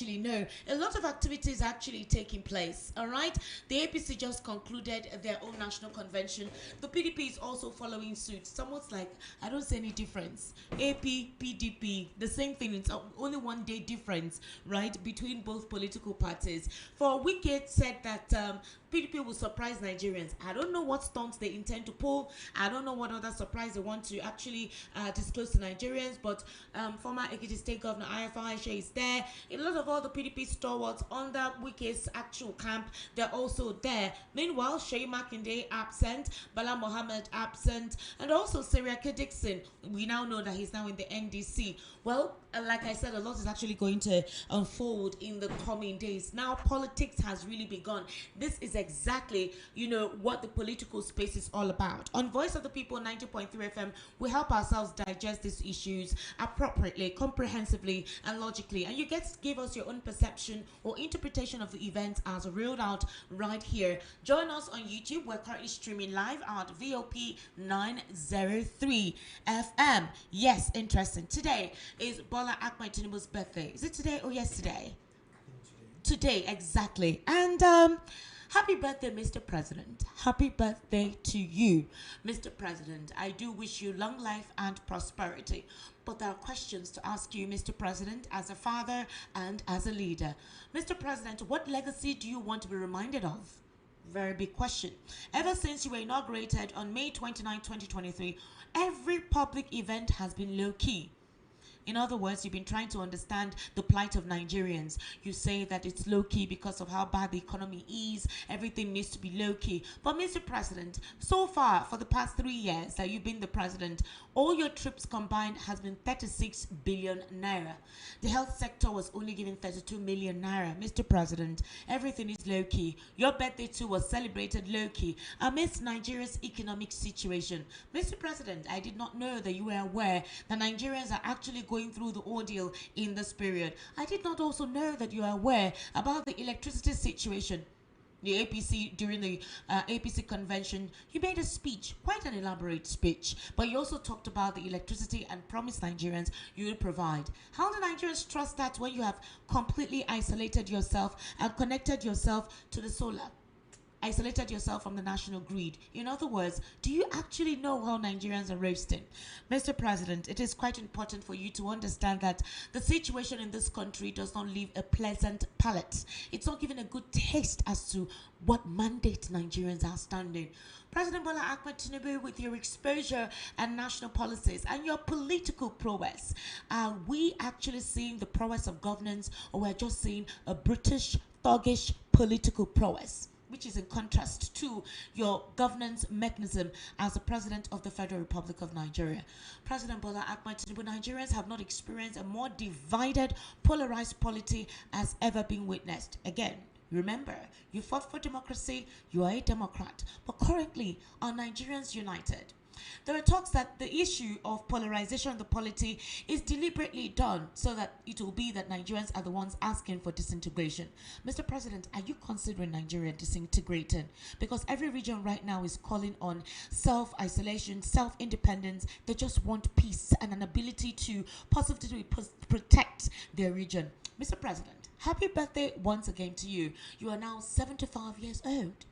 actually know. A lot of activities actually taking place. All right, the APC just concluded their own national convention. The PDP is also following suit. It's almost like I don't see any difference. AP, PDP, the same thing. It's only 1 day difference, right, between both political parties. For Wike said that PDP will surprise Nigerians. I don't know what stunts they intend to pull. I don't know what other surprise they want to actually disclose to Nigerians. But former Ekiti State Governor Ayafa Aisha is there. A lot of all the PDP stalwarts under Wike's actual camp, they're also there. Meanwhile, Sheyi Makinde absent, Bala Mohammed absent, and also Seriake Dixon. We now know that he's now in the NDC. Well, like I said, a lot is actually going to unfold in the coming days. Now, politics has really begun. This is exactly, what the political space is all about. On Voice of the People 90.3 FM, we help ourselves digest these issues appropriately, comprehensively, and logically. And you get to give us your own perception or interpretation of the events as reeled out right here. Join us on YouTube. We're currently streaming live at VOP 903 FM. Yes, interesting. Today is Bola Ahmed Tinubu's birthday. Is it today or yesterday? Today, exactly. And happy birthday, Mr. President. Happy birthday to you, Mr. President. I do wish you long life and prosperity. But there are questions to ask you, Mr. President, as a father and as a leader. Mr. President, what legacy do you want to be reminded of? Very big question. Ever since you were inaugurated on May 29, 2023, every public event has been low-key. In other words, you've been trying to understand the plight of Nigerians. You say that it's low-key because of how bad the economy is. Everything needs to be low-key. But Mr. President, so far, for the past 3 years that you've been the president, all your trips combined has been 36 billion naira. The health sector was only given 32 million naira. Mr. President, everything is low-key. Your birthday too was celebrated low-key amidst Nigeria's economic situation. Mr. President, I did not know that you were aware that Nigerians are actually going through the ordeal in this period. I did not also know that you are aware about the electricity situation. The APC, during the APC convention, you made a speech, quite an elaborate speech, but you also talked about the electricity and promised Nigerians you will provide. How do Nigerians trust that when you have completely isolated yourself and connected yourself to the solar? Isolated yourself from the national grid. In other words, do you actually know how Nigerians are roasting? Mr. President, it is quite important for you to understand that the situation in this country does not leave a pleasant palate. It's not giving a good taste as to what mandate Nigerians are standing. President Bola Ahmed Tinubu, with your exposure and national policies and your political prowess, are we actually seeing the prowess of governance, or we're just seeing a British, thuggish political prowess, which is in contrast to your governance mechanism as the President of the Federal Republic of Nigeria? President Bola Ahmed Tinubu, Nigerians have not experienced a more divided, polarized polity as ever been witnessed. Again, remember, you fought for democracy, you are a Democrat, but currently, are Nigerians united? There are talks that the issue of polarization of the polity is deliberately done so that it will be that Nigerians are the ones asking for disintegration. Mr. President, are you considering Nigeria disintegrating? Because every region right now is calling on self-isolation, self-independence. They just want peace and an ability to positively protect their region. Mr. President, happy birthday once again to you. You are now 75 years old.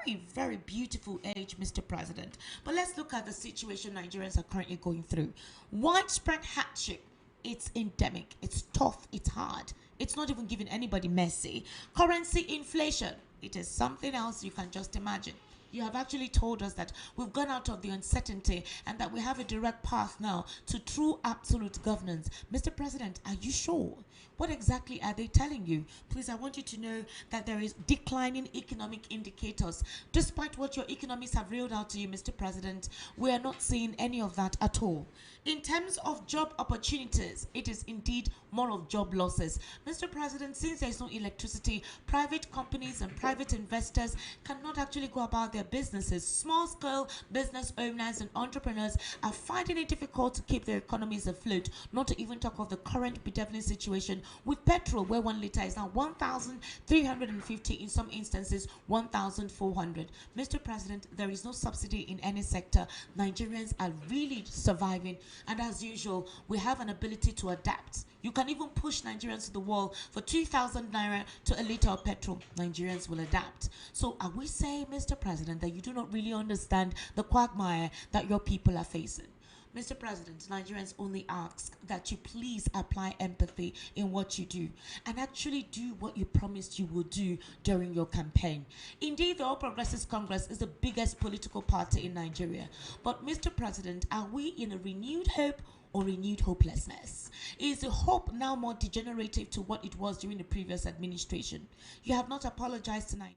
Very, very beautiful age, Mr. President. But let's look at the situation Nigerians are currently going through. Widespread hardship. It's endemic. It's tough. It's hard. It's not even giving anybody mercy. Currency inflation. It is something else you can just imagine. You have actually told us that we've gone out of the uncertainty and that we have a direct path now to true absolute governance. Mr. President, are you sure? What exactly are they telling you? Please, I want you to know that there is declining economic indicators. Despite what your economists have reeled out to you, Mr. President, we are not seeing any of that at all. In terms of job opportunities, it is indeed more of job losses. Mr. President, since there is no electricity, private companies and private investors cannot actually go about their businesses. Small-scale business owners and entrepreneurs are finding it difficult to keep their economies afloat, not to even talk of the current bedeviling situation with petrol where 1 litre is now 1,350, in some instances 1,400. Mr. President, there is no subsidy in any sector. Nigerians are really surviving, and as usual, we have an ability to adapt. You can even push Nigerians to the wall for 2,000 naira to a litre of petrol. Nigerians will adapt. So are we saying, Mr. President, that you do not really understand the quagmire that your people are facing? Mr. President, Nigerians only ask that you please apply empathy in what you do and actually do what you promised you would do during your campaign. Indeed, the All Progressives Congress is the biggest political party in Nigeria. But Mr. President, are we in a renewed hope or renewed hopelessness? Is the hope now more degenerative to what it was during the previous administration? You have not apologized to Nigeria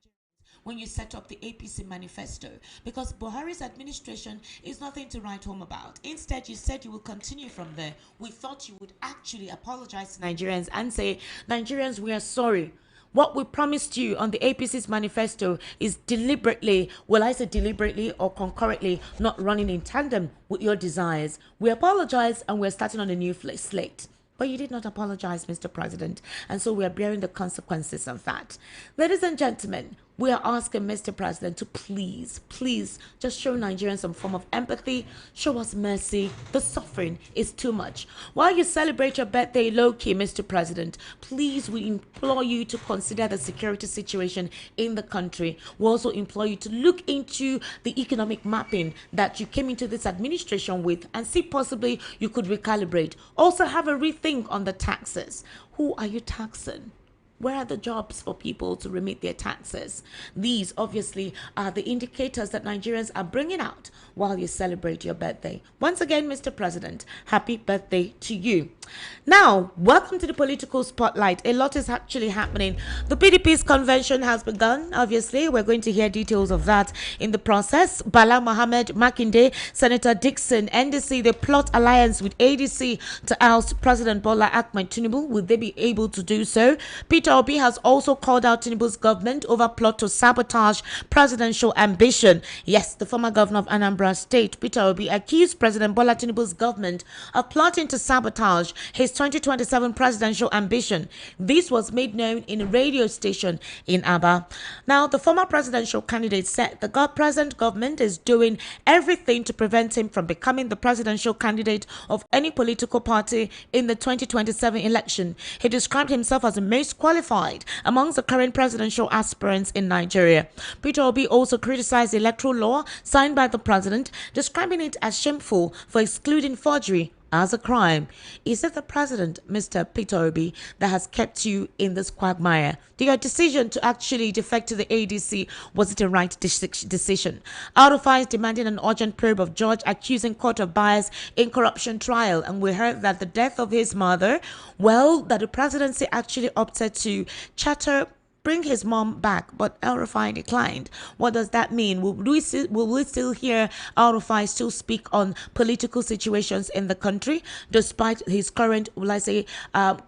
when you set up the APC manifesto, because Buhari's administration is nothing to write home about. Instead, you said you will continue from there. We thought you would actually apologize to Nigerians and say, Nigerians, we are sorry. What we promised you on the APC's manifesto is deliberately, well, I say deliberately or concurrently, not running in tandem with your desires. We apologize and we're starting on a new slate. But you did not apologize, Mr. President, and so we are bearing the consequences of that. Ladies and gentlemen, we are asking Mr. President to please just show Nigerians some form of empathy, show us mercy. The suffering is too much. While you celebrate your birthday low-key, Mr. President, please, we implore you to consider the security situation in the country. We also implore you to look into the economic mapping that you came into this administration with and see possibly you could recalibrate. Also have a rethink on the taxes. Who are you taxing? Where are the jobs for people to remit their taxes? These obviously are the indicators that Nigerians are bringing out while you celebrate your birthday. Once again, Mr. President, happy birthday to you. Now, welcome to the political spotlight. A lot is actually happening. The PDP's convention has begun. Obviously, we're going to hear details of that in the process. Bala Mohammed, Makinde, Senator Dixon, NDC, they plot alliance with ADC to oust President Bola Ahmed Tinubu. Will they be able to do so? Peter Obi has also called out Tinubu's government over plot to sabotage presidential ambition. Yes, the former governor of Anambra State, Peter Obi, accused President Bola Tinubu's government of plotting to sabotage his 2027 presidential ambition. This was made known in a radio station in Aba. Now, the former presidential candidate said the present government is doing everything to prevent him from becoming the presidential candidate of any political party in the 2027 election. He described himself as the most qualified amongst the current presidential aspirants in Nigeria. Peter Obi also criticized the electoral law signed by the president, describing it as shameful for excluding forgery as a crime. Is it the president, Mr. Peter Obi, that has kept you in this quagmire? Your decision to actually defect to the ADC, was it a right decision? Out-of-Eyes demanding an urgent probe of George accusing court of bias in corruption trial. And we heard that the death of his mother, well, that the presidency actually opted to bring his mom back, but El-Rufai declined. What does that mean? Will we still hear El-Rufai still speak on political situations in the country, despite his current,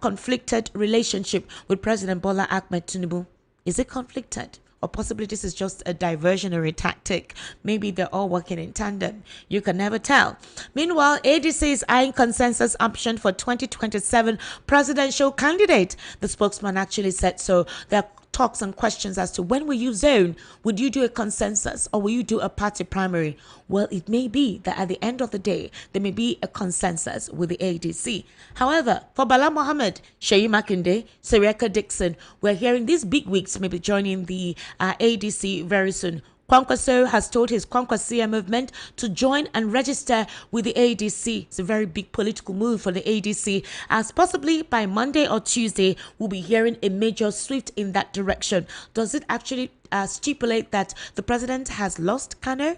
conflicted relationship with President Bola Ahmed Tinubu? Is it conflicted? Or possibly this is just a diversionary tactic. Maybe they're all working in tandem. You can never tell. Meanwhile, ADC is eyeing consensus option for 2027 presidential candidate. The spokesman actually said so. There are talks and questions as to when will you zone? Would you do a consensus or will you do a party primary? Well, it may be that at the end of the day, there may be a consensus with the ADC. However, for Bala Mohammed, Seyi Makinde, Seriaka Dixon, we're hearing these big wigs may be joining the ADC very soon. Kwankwaso has told his Kwankwasia movement to join and register with the ADC. It's a very big political move for the ADC, as possibly by Monday or Tuesday, we'll be hearing a major swift in that direction. Does it actually stipulate that the president has lost Kano?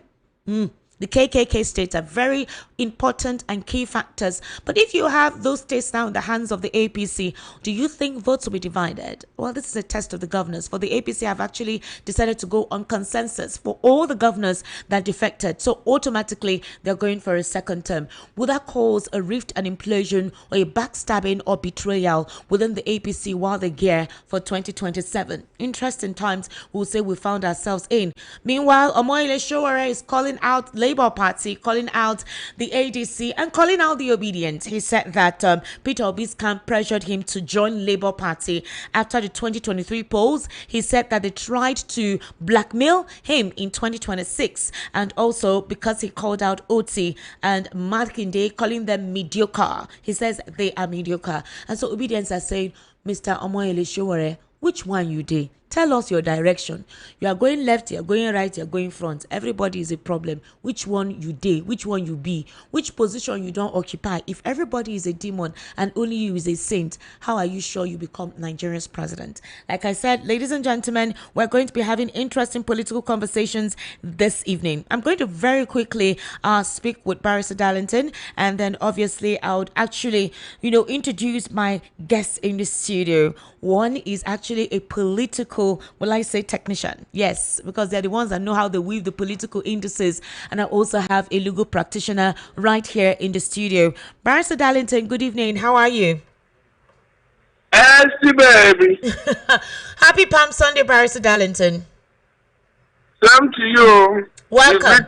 The KKK states are very important and key factors. But if you have those states now in the hands of the APC, do you think votes will be divided? Well, this is a test of the governors. For the APC, have actually decided to go on consensus for all the governors that defected. So automatically, they're going for a second term. Will that cause a rift, an implosion, or a backstabbing or betrayal within the APC while they gear for 2027? Interesting times, we'll say we found ourselves in. Meanwhile, Omoyele Sowore is calling out Labour Party, calling out the the ADC and calling out the obedience. He said that Peter Obi's camp pressured him to join Labour Party after the 2023 polls. He said that they tried to blackmail him in 2026, and also because he called out Oti and Makinde, calling them mediocre. He says they are mediocre. And so obedience are saying, Mr. Omoyele Sowore, which one you did? Tell us your direction. You are going left, you are going right, you are going front. Everybody is a problem. Which one you did? Which one you be? Which position you don't occupy? If everybody is a demon and only you is a saint, how are you sure you become Nigeria's president? Like I said, ladies and gentlemen, we're going to be having interesting political conversations this evening. I'm going to very quickly speak with Barrister Darlington, and then obviously I would actually, introduce my guests in the studio. One is actually a political, will I say, technician? Yes, because they're the ones that know how they weave the political indices. And I also have a legal practitioner right here in the studio. Barrister Darlington, good evening. How are you? Hey, baby. Happy Palm Sunday, Barrister Darlington. Same to you. Welcome.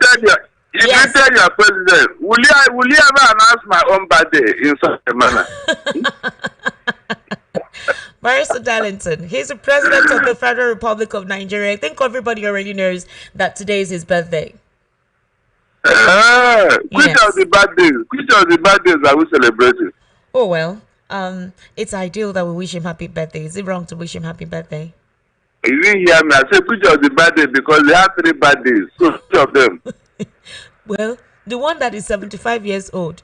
You greeted your president. Will you ever announce my own birthday in such a manner? Barrister Darlington, he's the president of the Federal Republic of Nigeria. I think everybody already knows that today is his birthday. Which of the birthdays are we celebrating? Oh, well, it's ideal that we wish him happy birthday. Is it wrong to wish him happy birthday? You didn't hear me. I said which of the birthdays because they have 3 birthdays. So which of them? Well, the one that is 75 years old.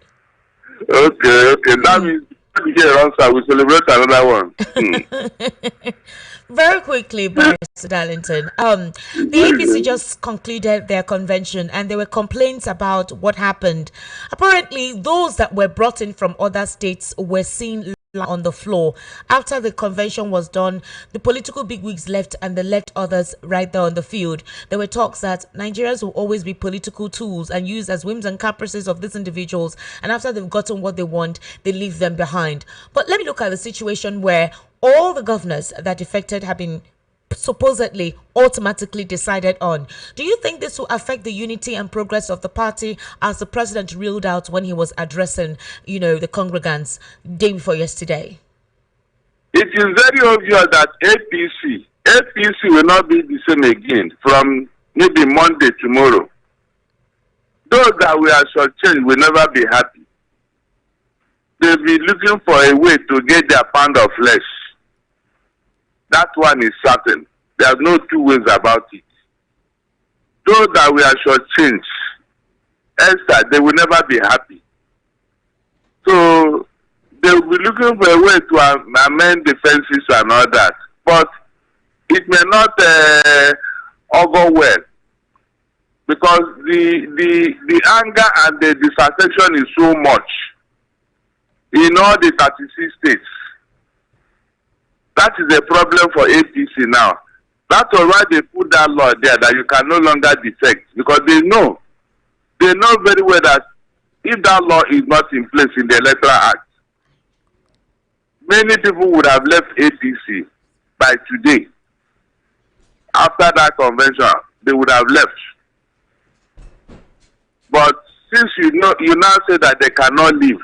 Okay. That means we celebrate another one. Very quickly, Barrister Darlington. The APC just concluded their convention, and there were complaints about what happened. Apparently, those that were brought in from other states were seen on the floor. After the convention was done, the political bigwigs left and they left others right there on the field. There were talks that Nigerians will always be political tools and used as whims and caprices of these individuals, and after they've gotten what they want, they leave them behind. But let me look at the situation where all the governors that defected have been supposedly automatically decided on. Do you think this will affect the unity and progress of the party, as the president reeled out when he was addressing, the congregants day before yesterday? It is very obvious that APC will not be the same again from maybe Monday tomorrow. Those that we are shortchanged will never be happy. They'll be looking for a way to get their pound of flesh. That one is certain. There's no two ways about it. Those that we are shortchanged, Esther, they will never be happy. So they will be looking for a way to amend the fences and all that. But it may not augur well, because the anger and the dissatisfaction is so much in all the 36 states. That is a problem for APC now. That's why they put that law there, that you can no longer defect, because they know very well that if that law is not in place in the Electoral Act, many people would have left APC by today. After that convention, they would have left. But since you now say that they cannot leave,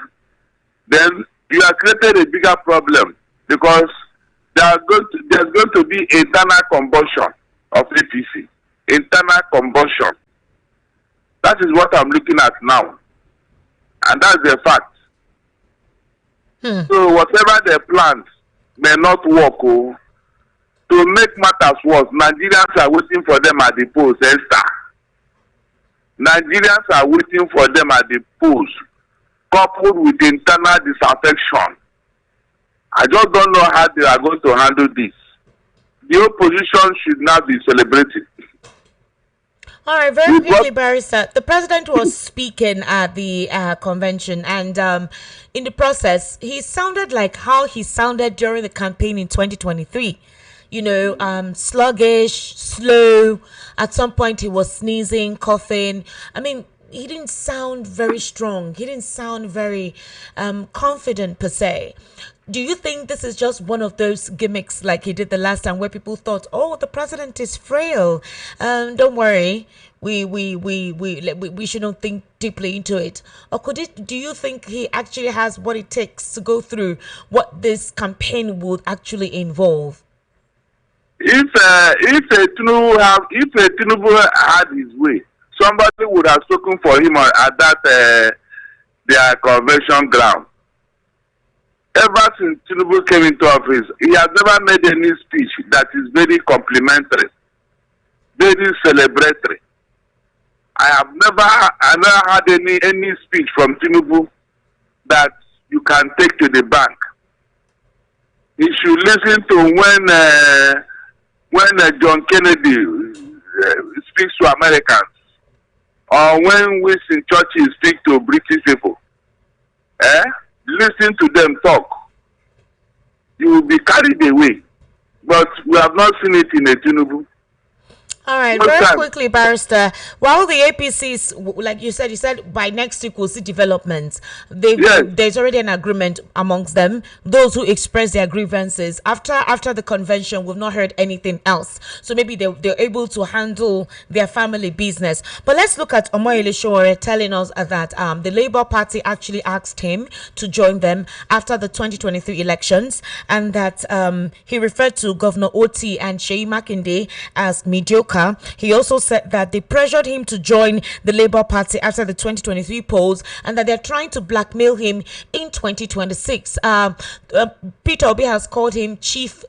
then you have created a bigger problem, because there's going to be internal combustion of APC. Internal combustion. That is what I'm looking at now. And that's a fact. So whatever they planned may not work. To make matters worse, Nigerians are waiting for them at the polls, Esther. Nigerians are waiting for them at the polls, coupled with internal disaffection. I just don't know how they are going to handle this. The opposition should not be celebrated. All right, very quickly, Barrister. The president was speaking at the convention, and in the process, he sounded like how he sounded during the campaign in 2023. Sluggish, slow. At some point, he was sneezing, coughing. I mean, he didn't sound very strong. He didn't sound very confident, per se. Do you think this is just one of those gimmicks like he did the last time, where people thought, oh, the president is frail, don't worry, we shouldn't think deeply into it? Or do you think he actually has what it takes to go through what this campaign would actually involve? If Tinubu had his way, somebody would have spoken for him at that their convention ground. Ever since Tinubu came into office, he has never made any speech that is very complimentary, very celebratory. I never had any speech from Tinubu that you can take to the bank. You should listen to when John Kennedy speaks to Americans, or when Winston Churchill speaks to British people. Listen to them talk. You will be carried away. But we have not seen it in a Tinubu. All right, very quickly, Barrister. While the APCs, like you said by next week we'll see developments. There's already an agreement amongst them. Those who express their grievances after the convention, we've not heard anything else. So maybe they're able to handle their family business. But let's look at Omoyele Sowore telling us that the Labour Party actually asked him to join them after the 2023 elections, and that he referred to Governor Oti and Seyi Makinde as mediocre. He also said that they pressured him to join the Labour Party after the 2023 polls, and that they're trying to blackmail him in 2026. Peter Obi has called him chief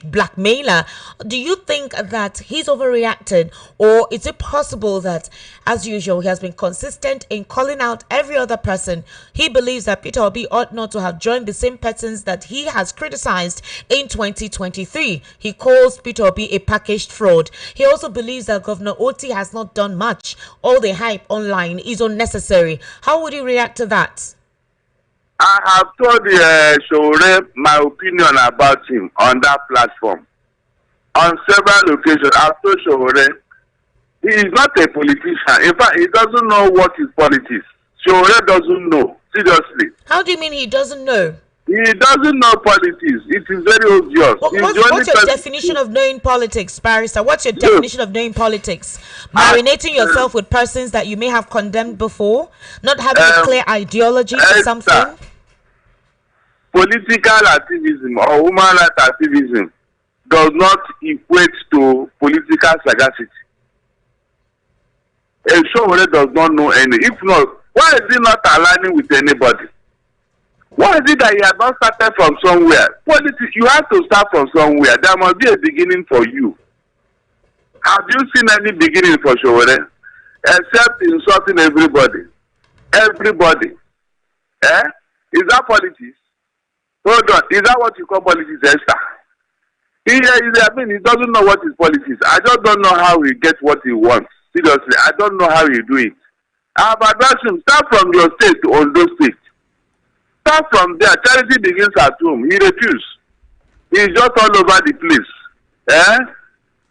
blackmailer. Do you think that he's overreacted, or is it possible that, as usual, he has been consistent in calling out every other person? He believes that Peter Obi ought not to have joined the same persons that he has criticized in 2023. He calls Peter Obi a packaged fraud. He also believes that Governor Oti has not done much. All the hype online is unnecessary. How would you react to that? I have told Sowore my opinion about him on that platform. On several occasions, I've told Sowore he is not a politician. In fact, he doesn't know what is politics. Sowore doesn't know. Seriously. How do you mean he doesn't know? He doesn't know politics. It is very obvious. What's your definition of knowing politics, Barrister? What's your definition of knowing politics? Marinating yourself with persons that you may have condemned before? Not having a clear ideology for something? Political activism or human rights activism does not equate to political sagacity. A Sowore does not know any. If not, why is he not aligning with anybody? Why is it that he has not started from somewhere? Politics, you have to start from somewhere. There must be a beginning for you. Have you seen any beginning for Sowore? Except insulting everybody. Everybody. Is that politics? Hold on. Is that what you call politics, Esther? He doesn't know what is politics. I just don't know how he gets what he wants. Seriously, I don't know how he do it. I have advised him, start from your state to Ondo State. Start from there. Charity begins at home. He refused. He's just all over the place.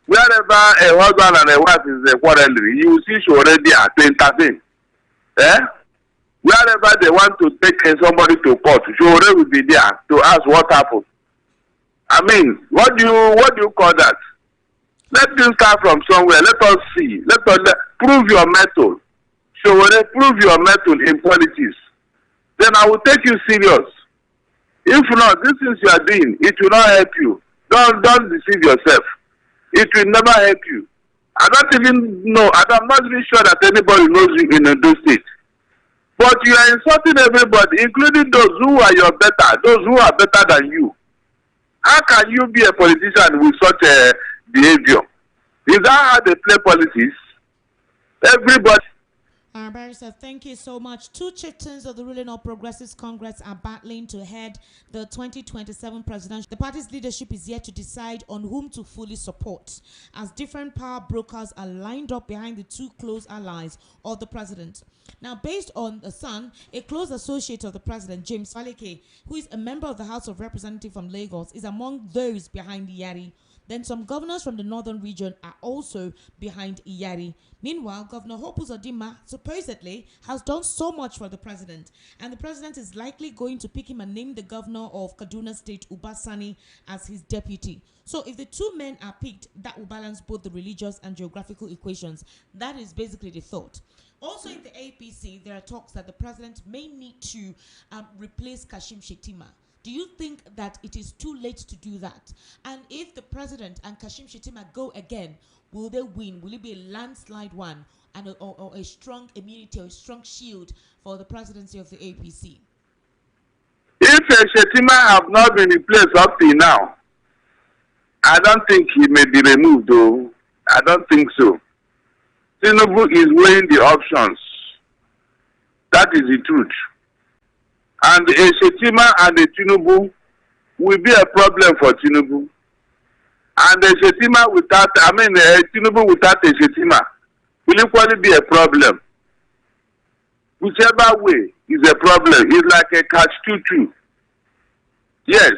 Wherever a husband and a wife is quarreling, you will see Sowore there to intervene. Wherever they want to take somebody to court, Sowore will be there to ask what happened. I mean, what do you call that? Let him start from somewhere. Let us see. Prove your method. Sowore, prove your method in politics. Then I will take you serious. If not, this things you are doing, it will not help you. Don't deceive yourself. It will never help you. I don't even know. I'm not even sure that anybody knows you in Ondo State. But you are insulting everybody, including those who are those who are better than you. How can you be a politician with such a behavior? Is that how they play politics? Everybody. Barrister, thank you so much. Two chieftains of the ruling All Progressives Congress are battling to head the 2027 presidential. The party's leadership is yet to decide on whom to fully support, as different power brokers are lined up behind the two close allies of the president. Now, based on The Sun, a close associate of the president, James Faleke, who is a member of the House of Representatives from Lagos, is among those behind the Yari Then some governors from the northern region are also behind Iyari. Meanwhile, Governor Hope Uzodinma supposedly has done so much for the president, and the president is likely going to pick him and name the governor of Kaduna State, Ubasani, as his deputy. So if the two men are picked, that will balance both the religious and geographical equations. That is basically the thought. Also in the APC, there are talks that the president may need to replace Kashim Shettima. Do you think that it is too late to do that? And if the president and Kashim Shettima go again, will they win? Will it be a landslide one and or a strong immunity or a strong shield for the presidency of the APC? If Shettima have not been replaced up till now, I don't think he may be removed, though. I don't think so. Tinubu is weighing the options. That is the truth. And a Shettima and a Tinubu will be a problem for Tinubu. And a Shettima without, Tinubu without a Shettima will equally be a problem. Whichever way is a problem. It's like a catch-22. Yes.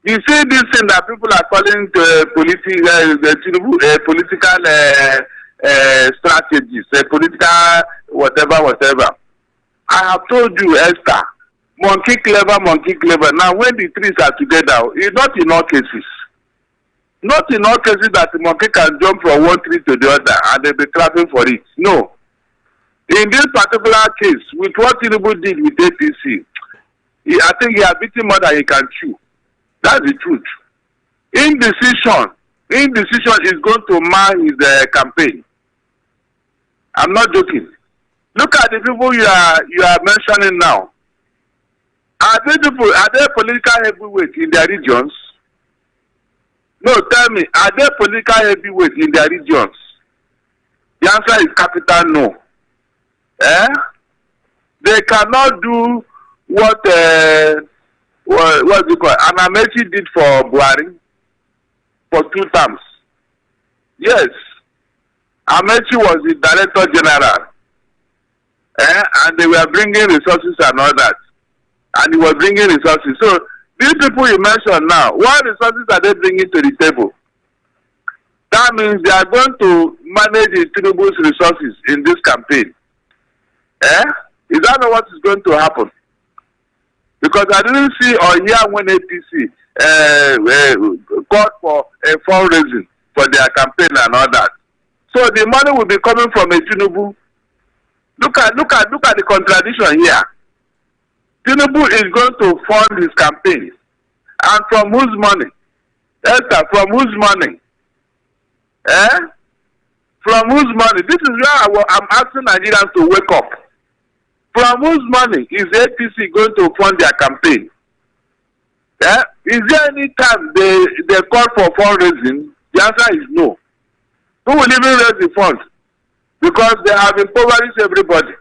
You see this thing that people are calling political strategies, political whatever. I have told you, Esther, monkey clever. Now, when the trees are together, it's not in all cases. Not in all cases that the monkey can jump from one tree to the other and they'll be clapping for it. No. In this particular case, with what Tinubu did with APC, I think he has beaten more than he can chew. That's the truth. Indecision is going to mar his campaign. I'm not joking. Look at the people you are mentioning now. Are they political heavyweights in their regions? No, tell me, are they political heavyweights in their regions? The answer is capital no. They cannot do what you call Anamechi did for Buhari for 2 terms. Yes, Amechi was the director general, and they were bringing resources and all that, and he was bringing resources. So these people you mentioned now, what resources are they bringing to the table? That means they are going to manage the Tinubu's resources in this campaign. Is that not what is going to happen? Because I didn't see or hear when APC called for a fundraising for their campaign and all that. So the money will be coming from a Tinubu. Look at the contradiction here. Tinubu is going to fund his campaign. And from whose money? Esther, from whose money? From whose money? This is where I'm asking Nigerians to wake up. From whose money is APC going to fund their campaign? Is there any time they call for fundraising? The answer is no. Who will even raise the funds? Because they have impoverished everybody.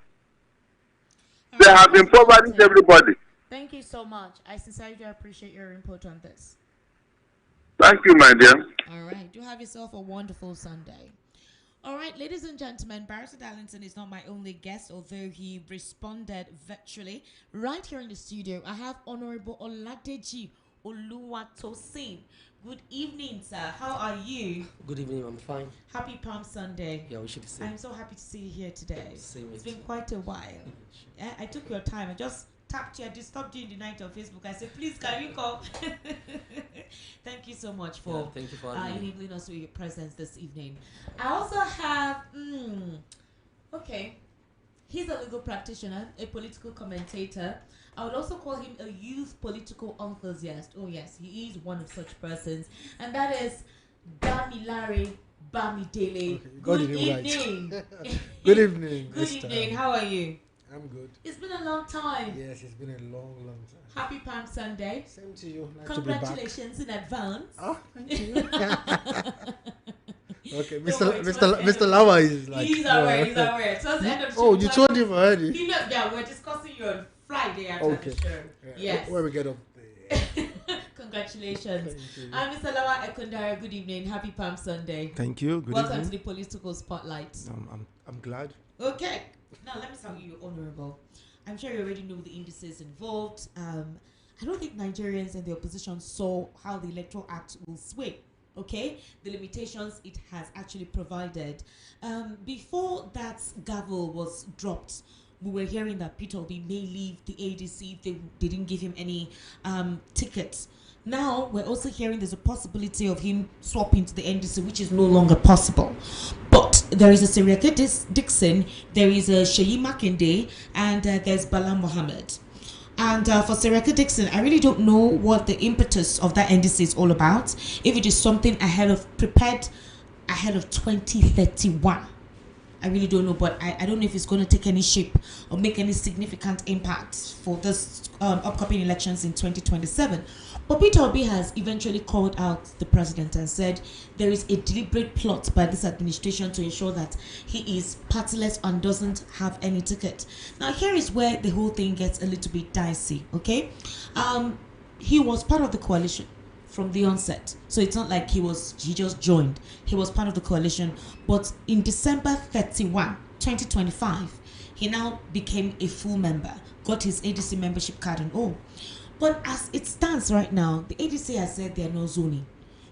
They have impoverished everybody. Thank you so much. I sincerely do appreciate your input on this. Thank you, my dear. All right. Do have yourself a wonderful Sunday. All right, ladies and gentlemen, Barrister Darlington is not my only guest, although he responded virtually. Right here in the studio, I have Honorable Oladeji Oluwatosin. Good evening, sir. How are you? Good evening, I'm fine. Happy Palm Sunday. Yeah, we should say. I'm so happy to see you here today. Same It's been quite a while. I took your time. I just tapped you. I disturbed you in the night on Facebook. I said, please, can you come? Thank you so much for thank you for enabling us with your presence this evening. I also have, he's a legal practitioner, a political commentator. I would also call him a youth political enthusiast. Oh yes, he is one of such persons. And that is Damilare Bamidele. Okay, good evening. Right. Good evening. Good evening. How are you? I'm good. It's been a long time. Yes, it's been a long time. Happy Palm Sunday. Same to you. Nice Congratulations in advance. Oh, thank you. Okay, Mr. Lawa is like. He's aware. So the end of oh, you told him already. He knows. Yeah, we're discussing you on Friday after the show. Yes. Where we get up there. Congratulations. I'm Mr. Lawa Ekundara. Good evening. Happy Palm Sunday. Thank you. Good Welcome evening. to the political spotlight. I'm glad. Okay. Now let me tell you, Honorable. I'm sure you already know the indices involved. I don't think Nigerians and the opposition saw how the Electoral Act will sway. Okay, the limitations it has actually provided. Before that gavel was dropped, we were hearing that Peter Obi may leave the ADC if they didn't give him any tickets. Now we're also hearing there's a possibility of him swapping to the NDC, which is no longer possible. But there is a Seriake Dixon, there is a Sheyi Makinde, and there's Bala Mohammed. And for Seriake Dixon, I really don't know what the impetus of that NDC is all about. If it is something prepared ahead of 2031. I really don't know, but I don't know if it's going to take any shape or make any significant impact for this upcoming elections in 2027. But Peter Obi has eventually called out the president and said there is a deliberate plot by this administration to ensure that he is partyless and doesn't have any ticket. Now, here is where the whole thing gets a little bit dicey, okay? He was part of the coalition from the onset. So it's not like he just joined. He was part of the coalition. But in December 31, 2025, he now became a full member, got his ADC membership card and all. But as it stands right now, the ADC has said they are not zoning.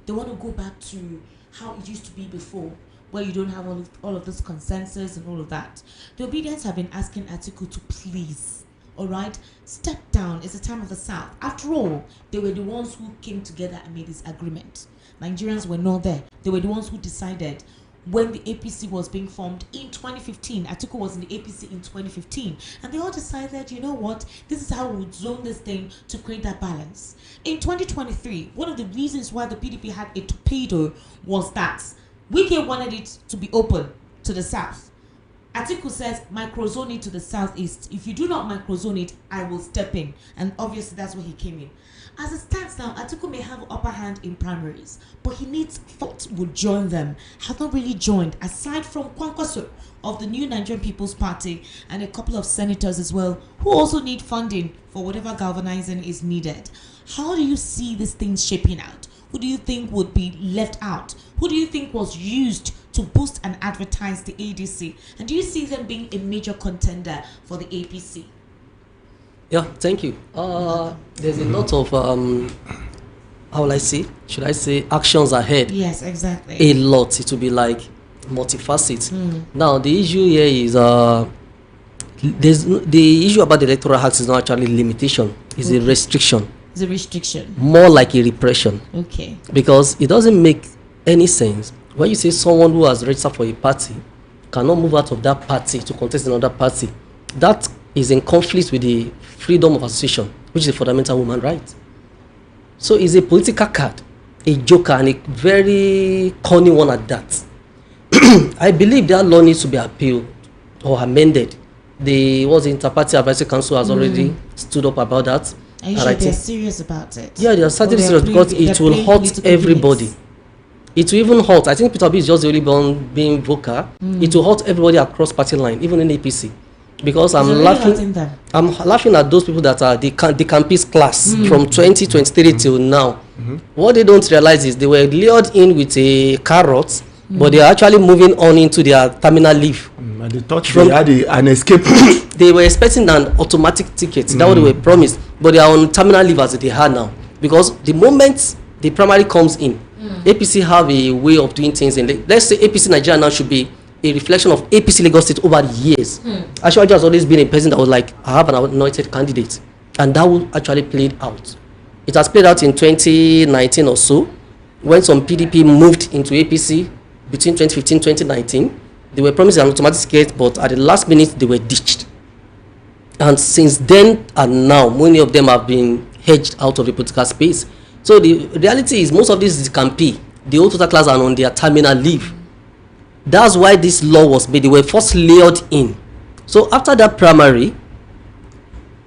They want to go back to how it used to be before, where you don't have all of this consensus and all of that. The Obedience have been asking Atiku to please, all right, step down. It's the time of the South. After all, they were the ones who came together and made this agreement. Nigerians were not there. They were the ones who decided when the APC was being formed in 2015. Atiku was in the APC in 2015. And they all decided, you know what, this is how we would zone this thing to create that balance. In 2023, one of the reasons why the PDP had a torpedo was that Wike wanted it to be open to the South. Atiku says microzone it to the southeast. If you do not microzone it, I will step in. And obviously that's where he came in. As it stands now, Atiku may have upper hand in primaries, but he needs thought would join them. Have not really joined, aside from Kwankwaso of the New Nigerian People's Party and a couple of senators as well, who also need funding for whatever galvanizing is needed. How do you see this thing shaping out? Who do you think would be left out? Who do you think was used to boost and advertise the ADC? And do you see them being a major contender for the APC? Yeah, thank you. There's a lot of, how will I say? Should I say actions ahead? Yes, exactly. A lot. It will be like multifaceted. Now, the issue here is, the issue about the Electoral Act is not actually limitation. It's a restriction. It's a restriction. More like a repression. Okay. Because it doesn't make any sense when you say someone who has registered for a party cannot move out of that party to contest another party. That is in conflict with the freedom of association, which is a fundamental human right. So it's a political card, a joker, and a very corny one at that. I believe that law needs to be appealed or amended. The Interparty Advisory Council has already stood up about that. Are you sure they're serious about it? Yeah, they are certainly serious because it will hurt everybody. It will even hurt. I think Peter Obi is just the only one being vocal. It will hurt everybody across party line, even in APC. Because I'm laughing at those people that are the campus class from 2023 till now. What they don't realize is they were lured in with a carrot, but they are actually moving on into their terminal leave. And they thought they had an escape. They were expecting an automatic ticket. That's what they were promised. But they are on terminal leave as they are now. Because the moment the primary comes in, APC have a way of doing things. Let's say APC Nigeria now should be a reflection of APC Lagos State over the years. Actually, has always been a person that was like, I have an anointed candidate. And that will actually played out. It has played out in 2019 or so, when some PDP moved into APC between 2015 and 2019. They were promised an automatic ticket, but at the last minute, they were ditched. And since then and now, many of them have been hedged out of the political space. So the reality is, most of these campaign, the old total class are on their terminal leave. That's why this law was made. They were first lured in. So after that primary,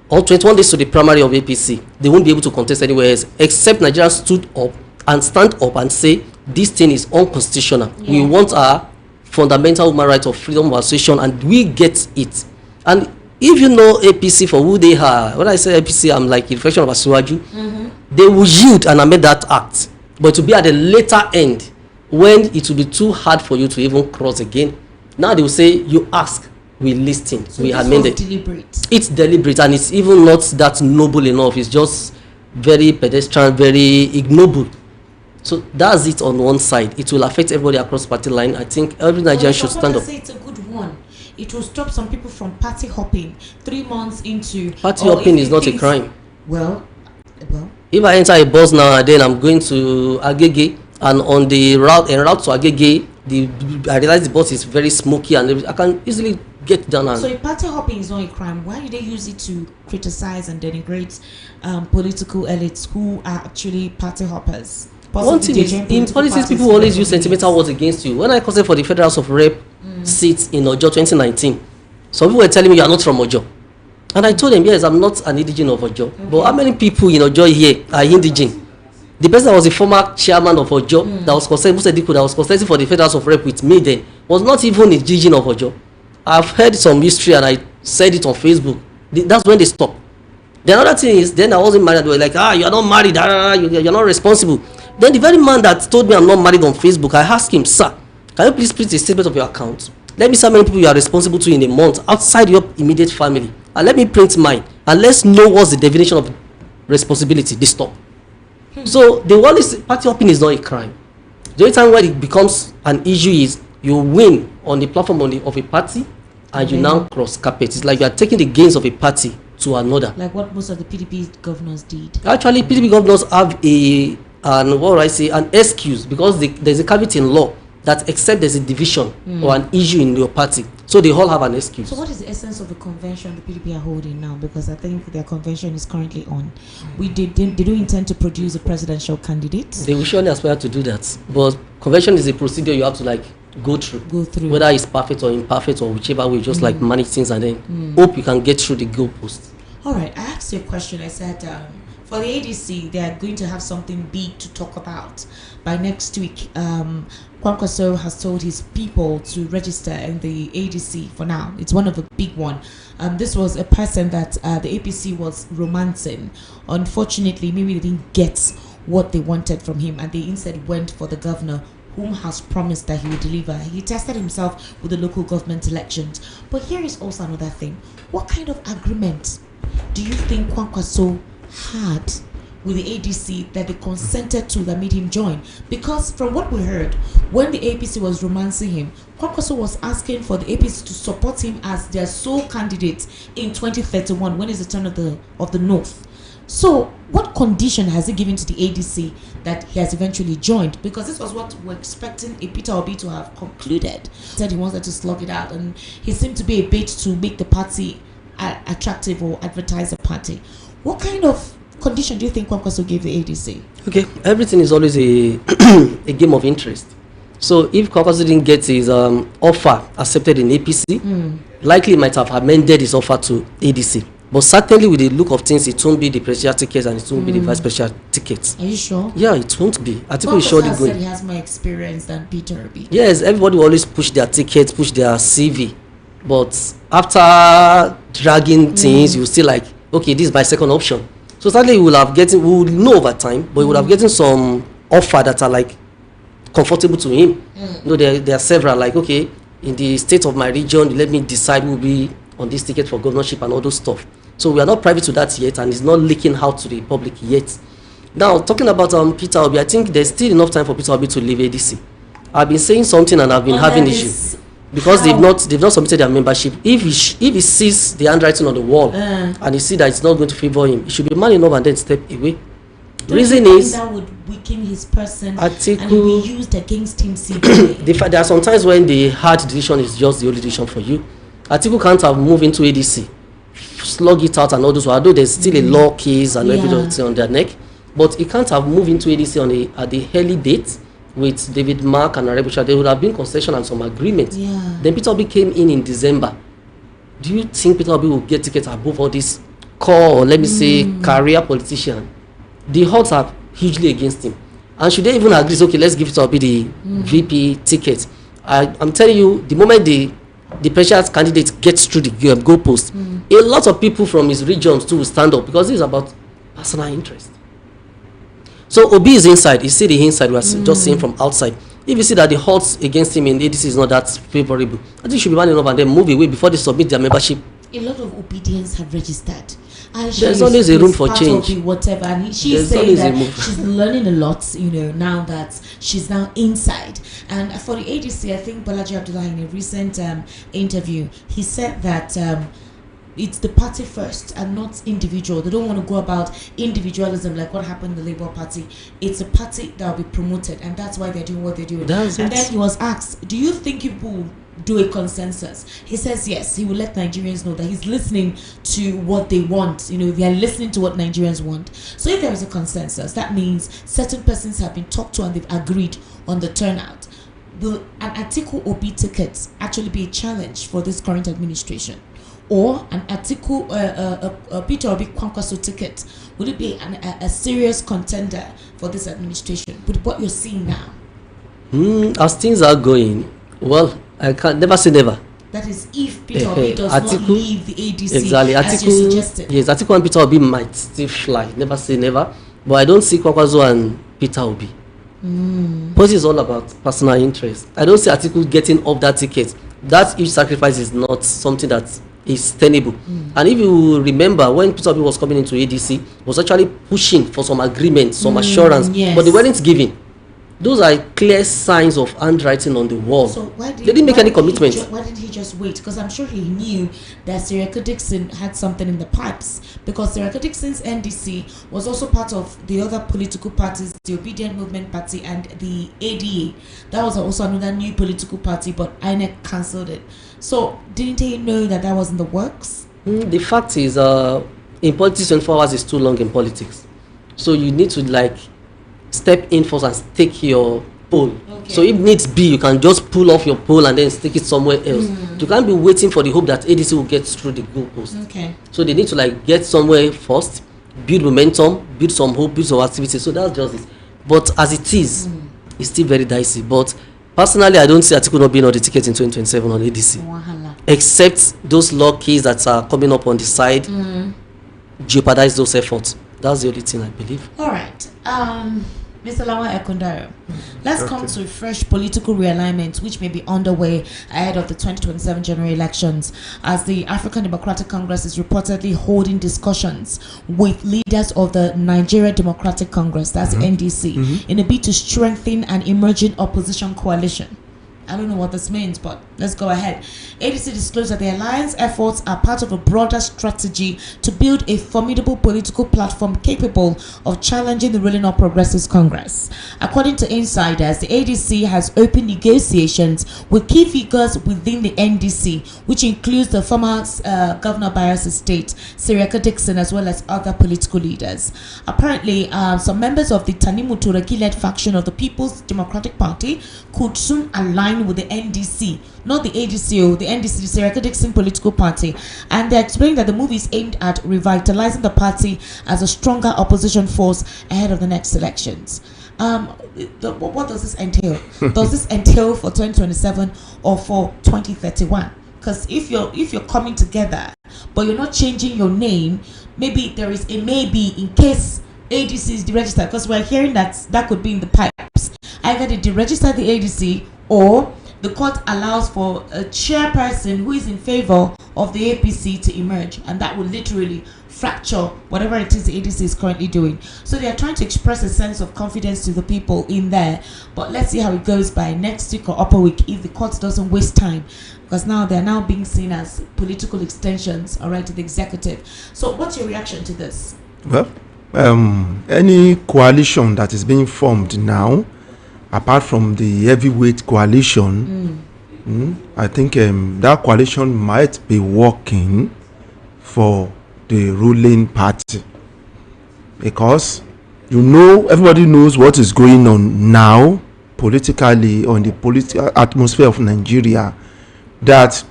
or 21 days to the primary of APC, they won't be able to contest anywhere else, except Nigeria stood up and stand up and say, this thing is unconstitutional. We want our fundamental human right of freedom of association, and we get it. And if you know APC for who they are, when I say APC, I'm like a reflection of Asiwaju, they will yield and amend that act. But to be at the later end, when it will be too hard for you to even cross again. Now they will say, you ask, we listen, so we amend it. Deliberate. It's deliberate, and it's even not that noble enough. It's just very pedestrian, very ignoble. So that's it on one side. It will affect everybody across party line. I think every Nigerian should stand up. Say it's a good one. It will stop some people from party hopping 3 months into. Party hopping is not a crime. Well, if I enter a bus now and then I'm going to Agege, and on the route to Agege, I realize the bus is very smoky and I can easily get down. And so if party hopping is not a crime, why do they use it to criticize and denigrate political elites who are actually party hoppers? One thing is, in politics, people always use sentimental words against you. When I contested for the Federal House of Rep seats in Ojo 2019, some people were telling me you are not from Ojo. And I told them, yes, I'm not an indigene of Ojo. Okay. But how many people in Ojo here are indigene? The person that was the former chairman of Ojo, that was contesting for the Federal House of Rep with me then, was not even a indigene of Ojo. I've heard some history and I said it on Facebook. That's when they stopped. The other thing is, then I wasn't married. They were like, you are not married, you're not responsible. Then the very man that told me I'm not married on Facebook, I asked him, sir, can you please print a statement of your account? Let me see how many people you are responsible to in a month outside your immediate family. And let me print mine. And let's know what's the definition of responsibility. This stop. So the one is party hopping is not a crime. The only time when it becomes an issue is you win on the platform of a party and you now cross carpet. It's like you are taking the gains of a party to another. Like what most of the PDP governors did. Actually, PDP governors have an excuse because there's a caveat in law that except there's a division or an issue in your party, so they all have an excuse. So what is the essence of the convention the PDP are holding now? Because I think their convention is currently on. They do intend to produce a presidential candidate. They will surely aspire to do that, but convention is a procedure you have to go through, whether it's perfect or imperfect or whichever way, just like manage things and then hope you can get through the goalpost. All right, I asked you a question. I said for the ADC, they are going to have something big to talk about by next week. Kwankwaso has told his people to register in the ADC for now. It's one of the big one. This was a person that the APC was romancing. Unfortunately, maybe they didn't get what they wanted from him, and they instead went for the governor, whom has promised that he will deliver. He tested himself with the local government elections. But here is also another thing. What kind of agreement do you think Kwankwaso had with the ADC that they consented to that made him join? Because from what we heard, when the APC was romancing him, Kwankwaso was asking for the APC to support him as their sole candidate in 2031, when is the turn of the North. So what condition has he given to the ADC that he has eventually joined? Because this was what we're expecting a Peter Obi to have concluded. He said he wanted to slug it out, and he seemed to be a bait to make the party attractive or advertise the party. What kind of condition do you think Kwankwaso gave the ADC? Okay, everything is always a game of interest. So if Kwankwaso didn't get his offer accepted in APC, likely he might have amended his offer to ADC. But certainly with the look of things, it won't be the presidential ticket and it won't be the vice presidential ticket. Are you sure? Yeah, it won't be. I think we surely going. Said he has more experience than Peter Obi. Yes, everybody will always push their tickets, push their CV. But after dragging things, you still like, okay, this is my second option. So certainly we will know over time, but we would have gotten some offer that are comfortable to him. There are several, okay, in the state of my region, let me decide who will be on this ticket for governorship and all those stuff. So we are not privy to that yet, and it's not leaking out to the public yet. Now, talking about Peter Obi, I think there's still enough time for Peter Obi to leave ADC. I've been saying something and I've been having issues because they've not submitted their membership. If he sees the handwriting on the wall and he sees that it's not going to favor him, he should be man enough and then step away. The reason is that would weaken his person and will be used against him. There are some times when the hard decision is just the only decision for you. Atiku can't have moved into ADC, slug it out and all those, although there's still a law case and everything on their neck, but he can't have moved into ADC at the early date with David Mark and Arebusha. There would have been concession and some agreement. Then Peter Obi came in December. Do you think Peter Obi will get tickets above all this core, or let me say career politician? The odds are hugely against him. And should they even agree, okay, let's give Peter Obi the VP ticket? I'm telling you, the moment the presidential candidate gets through the goalpost, a lot of people from his regions too will stand up, because this is about personal interest. So Obi is inside. You see the inside. We are just seeing from outside. If you see that the odds against him in ADC is not that favorable, I think you should be man enough and then move away before they submit their membership. A lot of obedience have registered, There's always a room for change. Whatever, and she's There's saying that she's learning a lot, now that she's now inside. And for the ADC, I think Balaji Abdullah, in a recent interview, he said that it's the party first and not individual. They don't want to go about individualism like what happened in the Labour Party. It's a party that will be promoted, and that's why they're doing what they're doing. Then he was asked, do you think people will do a consensus? He says yes, he will let Nigerians know that he's listening to what they want. They are listening to what Nigerians want. So if there is a consensus, that means certain persons have been talked to and they've agreed on the turnout. Will an Atiku Obi ticket actually be a challenge for this current administration? Or an Atiku Peter Obi Kwankwaso ticket, would it be a serious contender for this administration with what you're seeing now? As things are going, well, I can never say never. That is, if Peter Obi does not leave the ADC, exactly, as you suggested. Yes, Atiku and Peter Obi might still fly. Never say never. But I don't see Kwankwaso and Peter Obi. Because it's all about personal interest. I don't see Atiku getting off that ticket. That huge sacrifice is not something that is tenable. And if you remember, when Peter Obi was coming into ADC, was actually pushing for some agreement, some assurance, but they weren't giving. Those are clear signs of handwriting on the wall. So they didn't make any commitment. Why didn't he just wait? Because I'm sure he knew that Sirika Dixon had something in the pipes. Because Sirika Dixon's NDC was also part of the other political parties, the Obedient Movement Party and the ADA. That was also another new political party, but INEC cancelled it. So didn't he know that was in the works? The fact is, in politics, 24 hours is too long in politics. So you need to step in first and take your poll. Okay. So if needs be, you can just pull off your poll and then stick it somewhere else. You can't be waiting for the hope that ADC will get through the goalpost. Okay. So they need to get somewhere first, build momentum, build some hope, build some activity. So that's just it. But as it is, it's still very dicey. But personally, I don't see Atiku not being on the ticket in 2027 on ADC. Except those law cases that are coming up on the side jeopardize those efforts. That's the only thing I believe. All right. Mr. Lawa Ekundaro, let's come to fresh political realignment which may be underway ahead of the 2027 general elections, as the African Democratic Congress is reportedly holding discussions with leaders of the Nigeria Democratic Congress, that's NDC, in a bid to strengthen an emerging opposition coalition. I don't know what this means, but let's go ahead. ADC disclosed that the alliance efforts are part of a broader strategy to build a formidable political platform capable of challenging the ruling All Progressives Congress. According to insiders, the ADC has opened negotiations with key figures within the NDC, which includes the former Governor of Bayelsa State, Sirika Dixon, as well as other political leaders. Apparently, some members of the Tanimu Turaki-led faction of the People's Democratic Party could soon align with the NDC, not the ADC, the NDC, the Sirika Dixon political party, and they're explaining that the move is aimed at revitalizing the party as a stronger opposition force ahead of the next elections. What does this entail? Does this entail for 2027 or for 2031? Because if you're coming together but you're not changing your name, maybe there is a maybe in case ADC is deregistered, because we're hearing that could be in the pipes. Either they deregister the ADC or the court allows for a chairperson who is in favor of the APC to emerge, and that will literally fracture whatever it is the ADC is currently doing. So they are trying to express a sense of confidence to the people in there, but let's see how it goes by next week or upper week if the court doesn't waste time, because now they're now being seen as political extensions, all right, to the executive. So what's your reaction to this? Well, any coalition that is being formed now, apart from the heavyweight coalition, I think that coalition might be working for the ruling party, because everybody knows what is going on now politically on the political atmosphere of Nigeria, that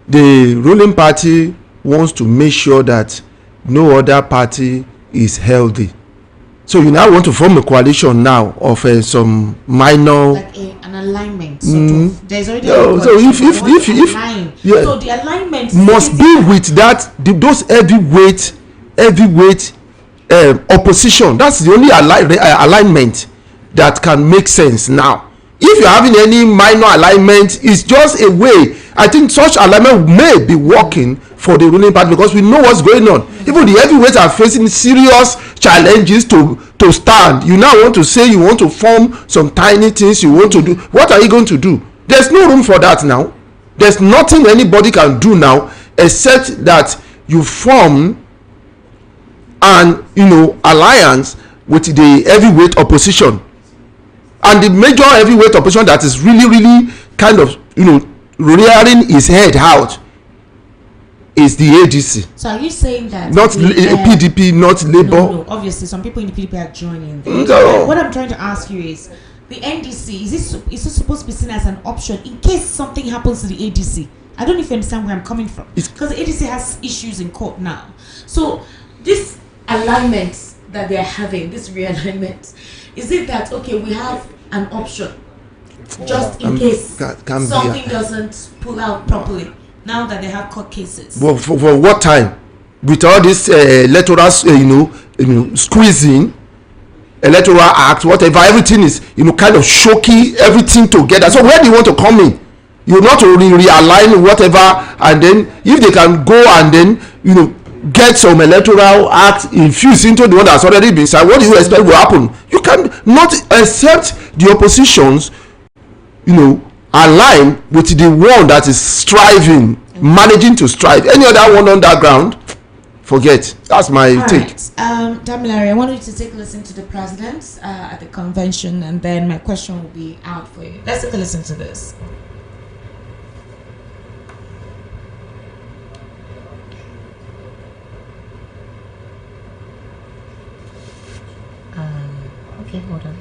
the ruling party wants to make sure that no other party is healthy. So you now want to form a coalition now of some minor, like an alignment. Sort of. There's already so if so the alignment must be with those heavyweight opposition. That's the only alignment that can make sense now. If you're having any minor alignment, it's just a way I think such alignment may be working for the ruling party, because we know what's going on. Even the heavyweights are facing serious challenges to stand. You now want to say you want to form some tiny things you want to do. What are you going to do? There's no room for that now. There's nothing anybody can do now except that you form an alliance with the heavyweight opposition. And the major heavyweight opposition that is really kind of rearing his head out is the ADC. So are you saying that not PDP, not Labour? No, obviously some people in the PDP are joining. No. What I'm trying to ask you is, the NDC, is it supposed to be seen as an option in case something happens to the ADC? I don't know if you understand where I'm coming from, because the ADC has issues in court now. So this alignment that they're having, this realignment, is it that okay, we have an option just in case something doesn't pull out properly now that they have court cases? Well, for what time? With all this electoral squeezing, electoral act, whatever, everything is kind of shoky, everything together. So where do you want to come in? You not to realign whatever, and then if they can go and then get some electoral act infused into the one that's already been signed, what do you expect will happen? You can not accept the oppositions align with the one that is striving, managing to strive. Any other one on that ground, forget. That's my take. Damilare, I want you to take a listen to the president at the convention, and then my question will be out for you. Let's take a listen to this. Okay, hold on.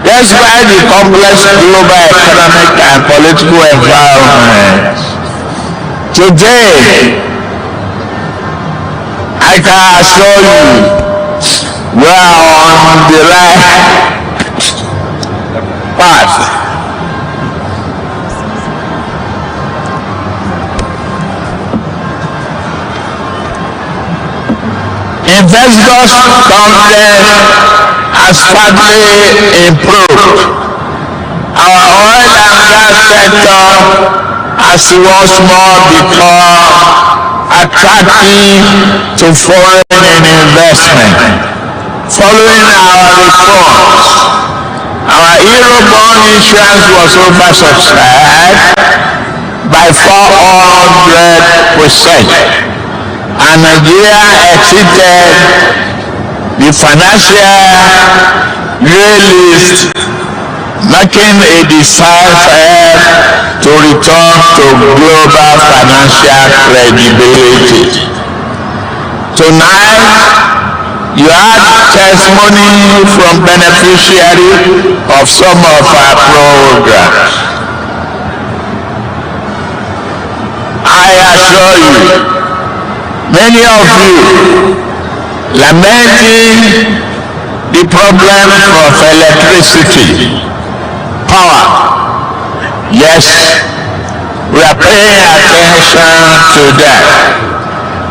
That's why the complex global economic and political environment today, I can assure you, we are on the right path. Investors' confidence has partly improved. Our oil and gas sector has once more become attractive to foreign investment. Following our reforms, our Eurobond issuance was oversubscribed by 400%. And Nigeria exceeded the financial realist, making a decisive to return to global financial credibility. Tonight, you had testimony from beneficiaries of some of our programs. I assure you, many of you lamenting the problem of electricity, power. Yes, we are paying attention to that.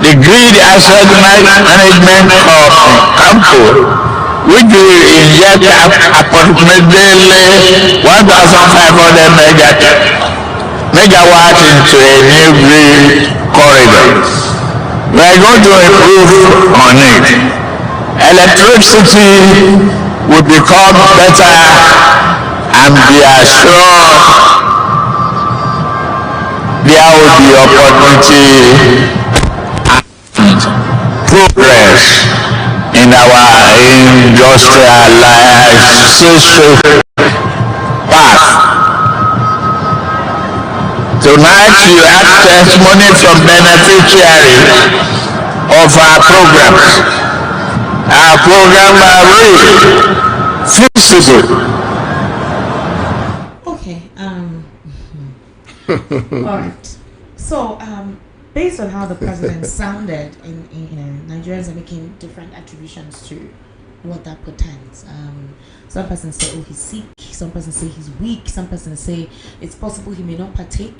The grid asset management of Campo, which will inject approximately 1,500 megawatts into a new grid corridor. We are going to improve on it. Electricity will become better, and be assured there will be opportunity and progress in our industrialization path. Tonight you have testimony from beneficiaries of our programs. Our programs are really feasible. Okay. All right. So, based on how the president sounded, Nigerians are making different attributions to what that portends. Some persons say, oh, he's sick. some persons say he's weak, some persons say it's possible he may not partake,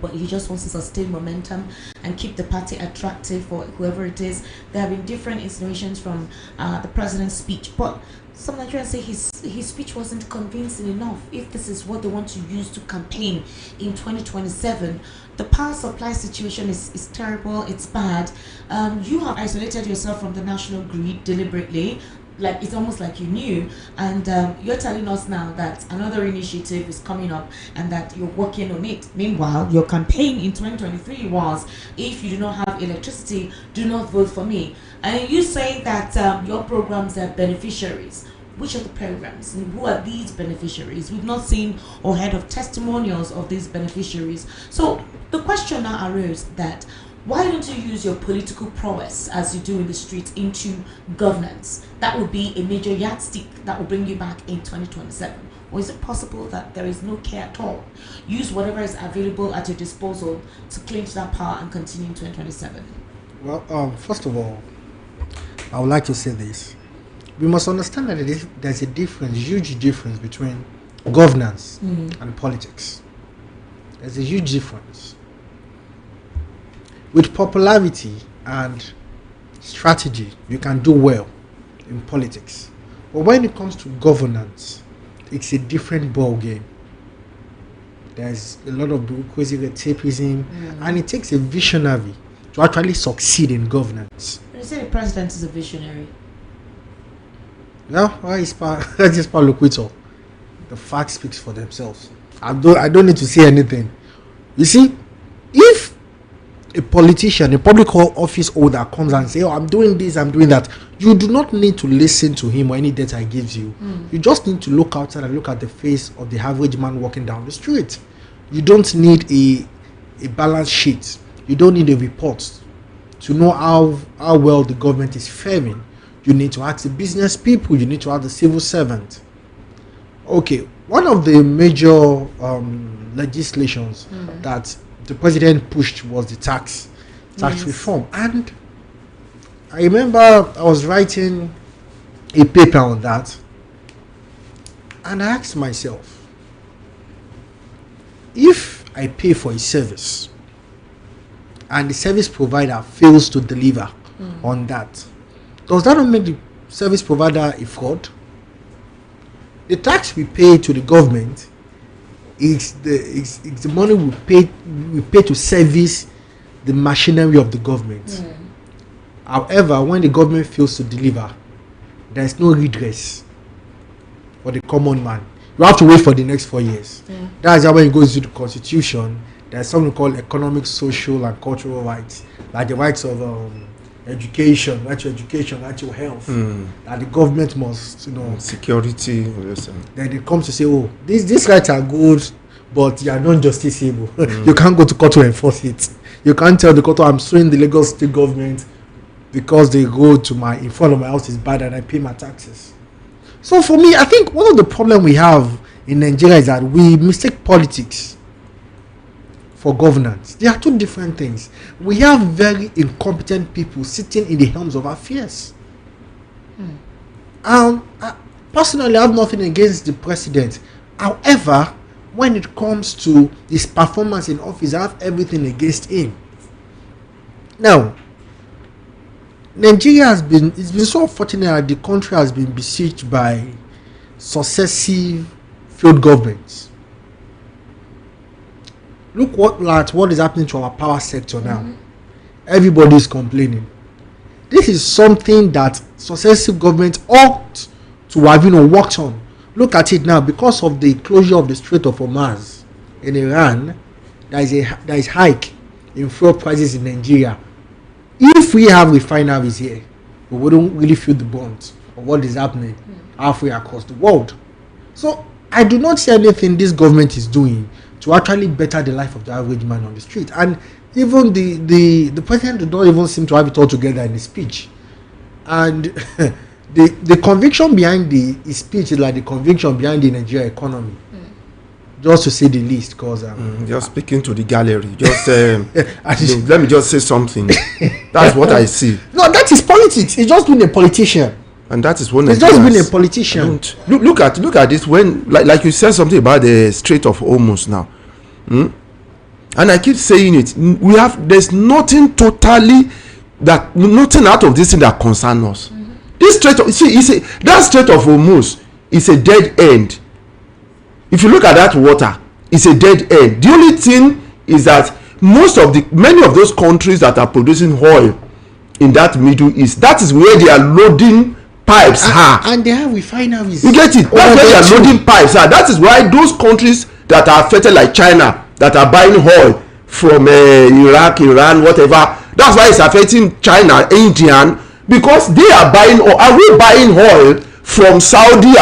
but he just wants to sustain momentum and keep the party attractive for whoever it is. There have been different insinuations from the president's speech, but some Nigerians say his speech wasn't convincing enough. If this is what they want to use to campaign in 2027, the power supply situation is terrible, it's bad. You have isolated yourself from the national grid deliberately, like it's almost like you knew, and you're telling us now that another initiative is coming up and that you're working on it. Meanwhile, your campaign in 2023 was, if you do not have electricity, do not vote for me. And you say that your programs are beneficiaries. Which are the programs and who are these beneficiaries? We've not seen or heard of testimonials of these beneficiaries. So the question now arose that why don't you use your political prowess as you do in the streets into governance? That would be a major yardstick that will bring you back in 2027. Or is it possible that there is no care at all? Use whatever is available at your disposal to clinch that power and continue in 2027. Well, first of all, I would like to say this. We must understand that there's a difference, huge difference between governance and politics. There's a huge difference. With popularity and strategy, you can do well in politics. But when it comes to governance, it's a different ball game. There's a lot of bureaucracy, tapeism, and it takes a visionary to actually succeed in governance. You say the president is a visionary. Yeah, let's just look with all. The facts speaks for themselves. I don't need to say anything. You see, if a politician, a public office holder comes and say, "Oh, I'm doing this, I'm doing that," you do not need to listen to him or any data he gives you. You just need to look outside and look at the face of the average man walking down the street. You don't need a balance sheet. You don't need a report to know how well the government is faring. You need to ask the business people. You need to ask the civil servant. Okay, one of the major legislations that the president pushed was the tax reform. And I remember I was writing a paper on that, and I asked myself, if I pay for a service and the service provider fails to deliver on that, does that not make the service provider a fraud? The tax we pay to the government is the money we pay to service the machinery of the government. However, when the government fails to deliver, there is no redress for the common man. You have to wait for the next 4 years. That's how when it goes into the constitution, there's something called economic, social, and cultural rights, like the rights of education, right to education, right to health, that the government must, security. Then it comes to say, oh, these rights are good, but they are not justiciable. You can't go to court to enforce it. You can't tell the court, I'm suing the Lagos state government because they go to in front of my house is bad and I pay my taxes. So for me, I think one of the problems we have in Nigeria is that we mistake politics for governance. They are two different things. We have very incompetent people sitting in the helms of affairs. Personally, I have nothing against the president. However, when it comes to his performance in office, I have everything against him. Now, Nigeria it's been so unfortunate that the country has been besieged by successive failed governments. Look what is happening to our power sector now. Everybody is complaining. This is something that successive governments ought to have worked on. Look at it now. Because of the closure of the Strait of Hormuz in Iran, there is hike in fuel prices in Nigeria. If we have refineries here, we wouldn't really feel the brunt of what is happening halfway across the world. So I do not see anything this government is doing to actually better the life of the average man on the street. And even the president did not even seem to have it all together in his speech. And the conviction behind his speech is like the conviction behind the Nigerian economy. Just to say the least, because just speaking to the gallery, just let me just say something. That's what I see. No, that is politics. He's just being a politician. And that is one. He's just been a politician. Look at this. When like you said something about the Strait of Hormuz now, and I keep saying it. There's nothing nothing out of this thing that concerns us. This Strait of that Strait of Hormuz is a dead end. If you look at that water, it's a dead end. The only thing is that many of those countries that are producing oil in that Middle East, that is where they are loading pipes and they have refineries. You get it? That's where they are loading pipes. That is why those countries that are affected, like China, that are buying oil from Iraq, Iran, whatever, that's why it's affecting China, Indian, because they are buying oil. Are we buying oil from Saudi?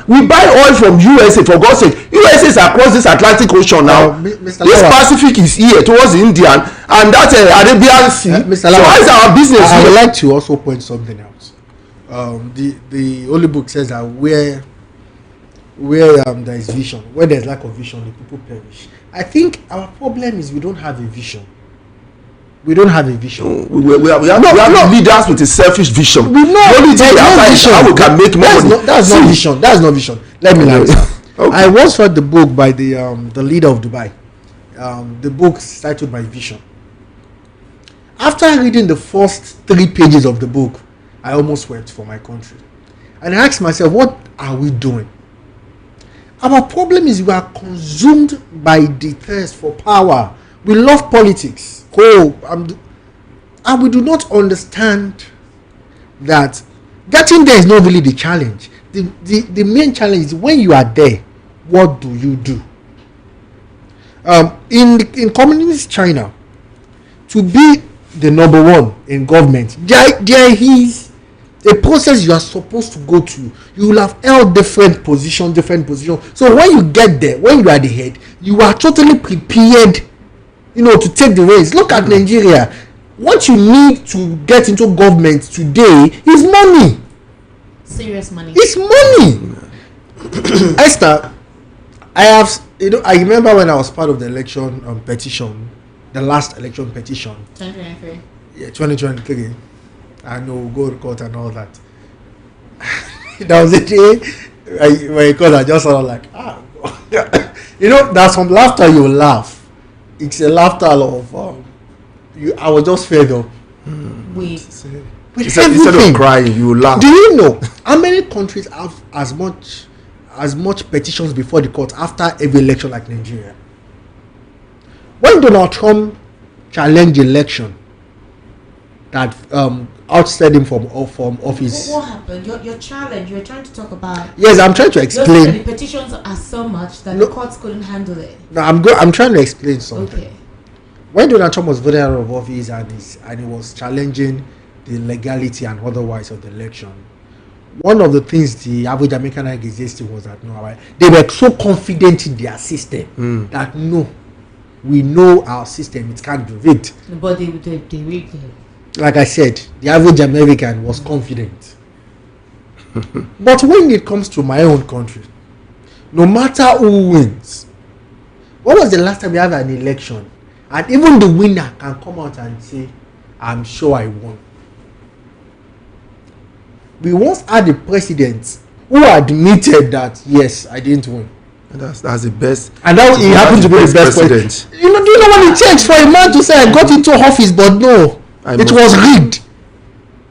We buy oil from USA, for God's sake. USA is across this Atlantic Ocean now. This Pacific is here towards the Indian, and that's Arabian Sea. So how is our business? I would like to also point something out. The Holy Book says that where there is vision, where there is lack of vision, the people perish. I think our problem is we don't have a vision. We don't have a vision. We have leaders with a selfish vision. We know the only thing vision. How we can make more money. That's not vision. That's not vision. Let me answer. Okay. I once read the book by the leader of Dubai. The book is titled My Vision. After reading the first 3 pages of the book, I almost wept for my country. And I asked myself, what are we doing? Our problem is we are consumed by the thirst for power. We love politics. And we do not understand that getting there is not really the challenge. The main challenge is when you are there, what do you do? In communist China, to be the number one in government, there is a process you are supposed to go through. You will have held different positions. So when you get there, when you are the head, you are totally prepared, to take the reins. Look at Nigeria. What you need to get into government today is money. Serious money. It's money. Esther, I remember when I was part of the election petition, the last election petition. 2023. Yeah, 2023. I know, go to court and all that. That was the day when you called, I just sort of like, there's some laughter you laugh. It's a laughter of I was just fed up. Instead of crying, you laugh. Do you know how many countries have as much petitions before the court after every election like Nigeria? When Donald Trump challenged the election that ousted him from office. What happened? Your challenge. You're trying to talk about. Yes, I'm trying to explain. The petitions are so much that the courts couldn't handle it. No, I'm trying to explain something. Okay. When Donald Trump was voted out of office and he was challenging the legality and otherwise of the election, one of the things the average American existed was that they were so confident in their system that we know our system, it can't be rigged. But they rigged it. Like I said, the average American was confident. But when it comes to my own country, no matter who wins, when was the last time we had an election and even the winner can come out and say, I'm sure I won? We once had a president who admitted that, yes, I didn't win. That's the best. And now he happened to be the best president. Do you know what it takes for a man to say, I got into office, but no, it was rigged?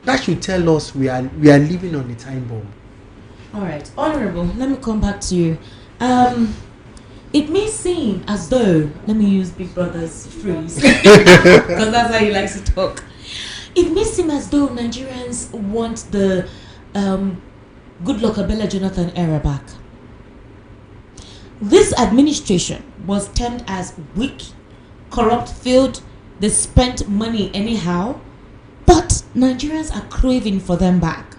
That should tell us we are living on a time bomb. All right, Honorable, let me come back to you. It may seem as though, let me use Big Brother's phrase, because that's how he likes to talk. It may seem as though Nigerians want the Goodluck Abela Jonathan era back. This administration was termed as weak, corrupt, failed. They spent money anyhow, but Nigerians are craving for them back.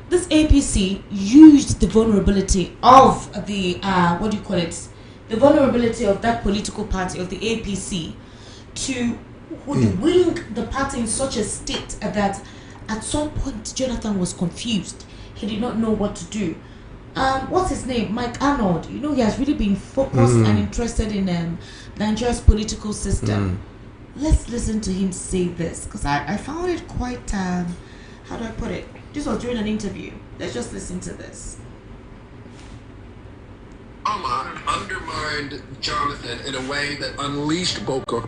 This APC used the vulnerability of the the vulnerability of that political party, of the APC, to wing the party in such a state that at some point Jonathan was confused. He did not know what to do. What's his name? Mike Arnold. You know, he has really been focused and interested in Nigeria's political system. Let's listen to him say this, because I found it quite, how do I put it? This was during an interview. Let's just listen to this. Obama undermined Jonathan in a way that unleashed Boko.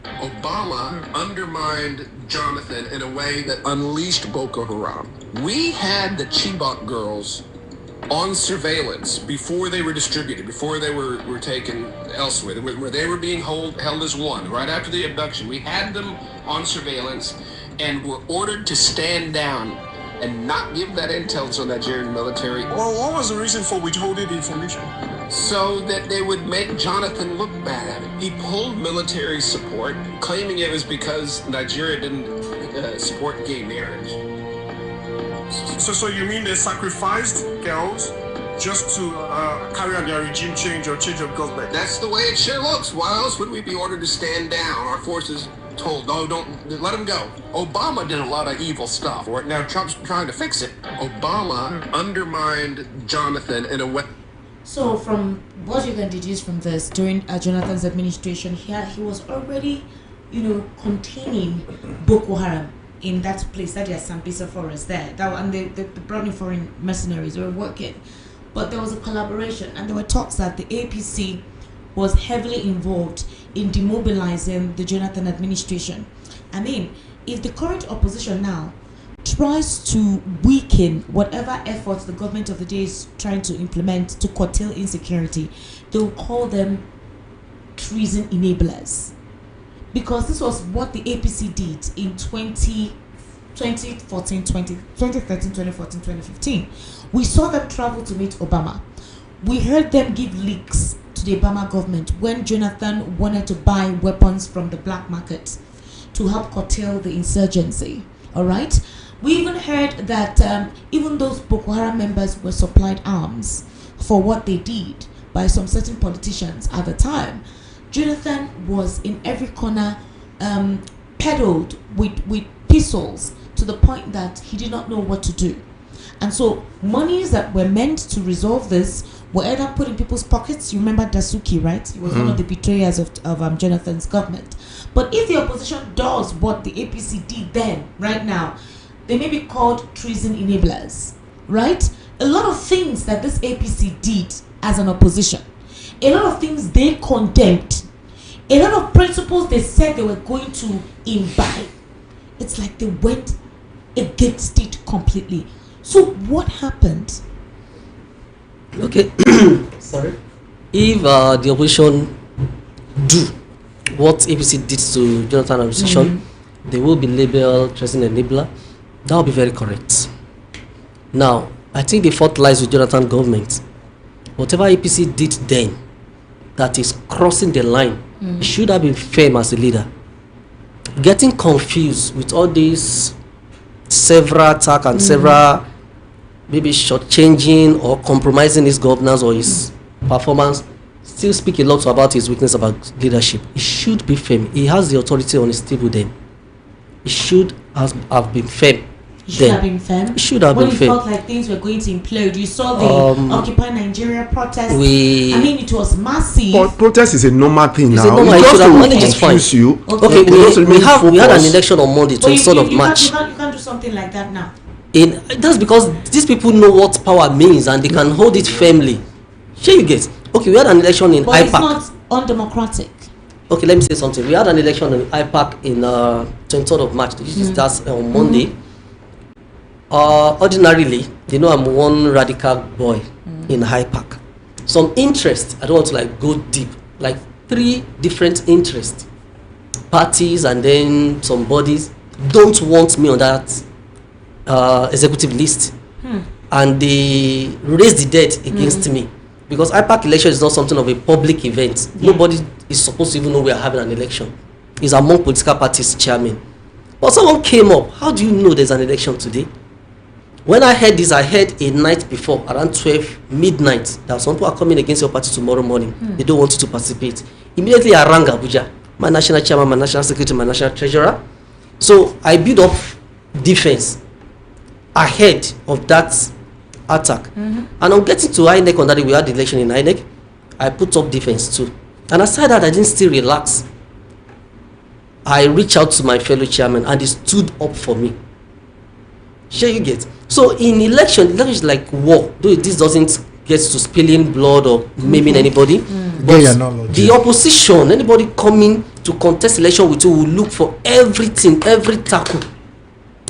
Obama undermined Jonathan in a way that unleashed Boko Haram. We had the Chibok girls on surveillance before they were distributed, before they were taken elsewhere, where they were being held as one. Right after the abduction, we had them on surveillance and were ordered to stand down and not give that intel to the Nigerian military. Well, what was the reason for withholding the information? So that they would make Jonathan look bad. He pulled military support, claiming it was because Nigeria didn't support gay marriage. So you mean they sacrificed girls just to carry out their regime change or change of government? That's the way it sure looks. Why else would we be ordered to stand down? Our forces told, no, don't, let him go. Obama did a lot of evil stuff. Now Trump's trying to fix it. Obama undermined Jonathan in a way. So from what you can deduce from this, during Jonathan's administration, he was already, containing Boko Haram in that place, that is Sambisa forest there. And they brought in foreign mercenaries who were working. But there was a collaboration, and there were talks that the APC was heavily involved in demobilizing the Jonathan administration. I mean, if the current opposition now tries to weaken whatever efforts the government of the day is trying to implement to curtail insecurity, they will call them treason enablers. Because this was what the APC did in 2013, 2014, 2015. We saw them travel to meet Obama. We heard them give leaks to the Obama government when Jonathan wanted to buy weapons from the black market to help curtail the insurgency. All right? We even heard that even those Boko Haram members were supplied arms for what they did by some certain politicians at the time. Jonathan was in every corner, peddled with pistols to the point that he did not know what to do. And so monies that were meant to resolve this were either put in people's pockets. You remember Dasuki, right? He was one of the betrayers of Jonathan's government. But if the opposition does what the APC did then, right now, they may be called treason enablers, right? A lot of things that this APC did as an opposition, a lot of things they condemned, a lot of principles they said they were going to imbibe, it's like they went against it completely. So what happened? Okay, sorry. If the opposition do what APC did to Jonathan administration, they will be labeled treason enabler. That will be very correct. Now, I think the fault lies with Jonathan government. Whatever APC did then, that is crossing the line, it should have been firm as a leader. Getting confused with all these several attack and several maybe shortchanging or compromising his governance or his performance still speak a lot about his weakness about leadership. It should be firm. He has the authority on his table then. It should have been firm. It should have been firm. It should have been firm. When it felt like things were going to implode, you saw the Occupy Nigeria protest. I mean, it was massive. But protest is a normal thing It's now. a normal, It's it should just have to managed it fine. confuse you. Okay, we had an election on Monday, But 23rd of March. you can't do something like that now. That's because these people know what power means and they can hold it firmly. Sure, you get. Okay, we had an election in But it's IPAC. not undemocratic. Okay, let me say something. We had an election in IPAC in 23rd of March. This is on Monday. Ordinarily, I'm one radical boy in IPAC. Some interest, I don't want to go deep, 3 different interests, parties and then some bodies don't want me on that executive list, and they raise the dead against me because IPAC election is not something of a public event. Nobody is supposed to even know we are having an election. It's among political parties chairman. But someone came up. How do you know there's an election today? When I heard this, I heard a night before, around 12 midnight, that some people are coming against your party tomorrow morning. They don't want you to participate. Immediately I rang Abuja, my national chairman, my national secretary, my national treasurer. So I built up defense ahead of that attack. And on getting to INEC on that day, we had the election in INEC, I put up defense too. And aside that, I didn't still relax. I reached out to my fellow chairman and he stood up for me. Sure you get. So in election is like war. Though this doesn't get to spilling blood or maiming anybody. But the opposition, anybody coming to contest election with you will look for everything, every tackle.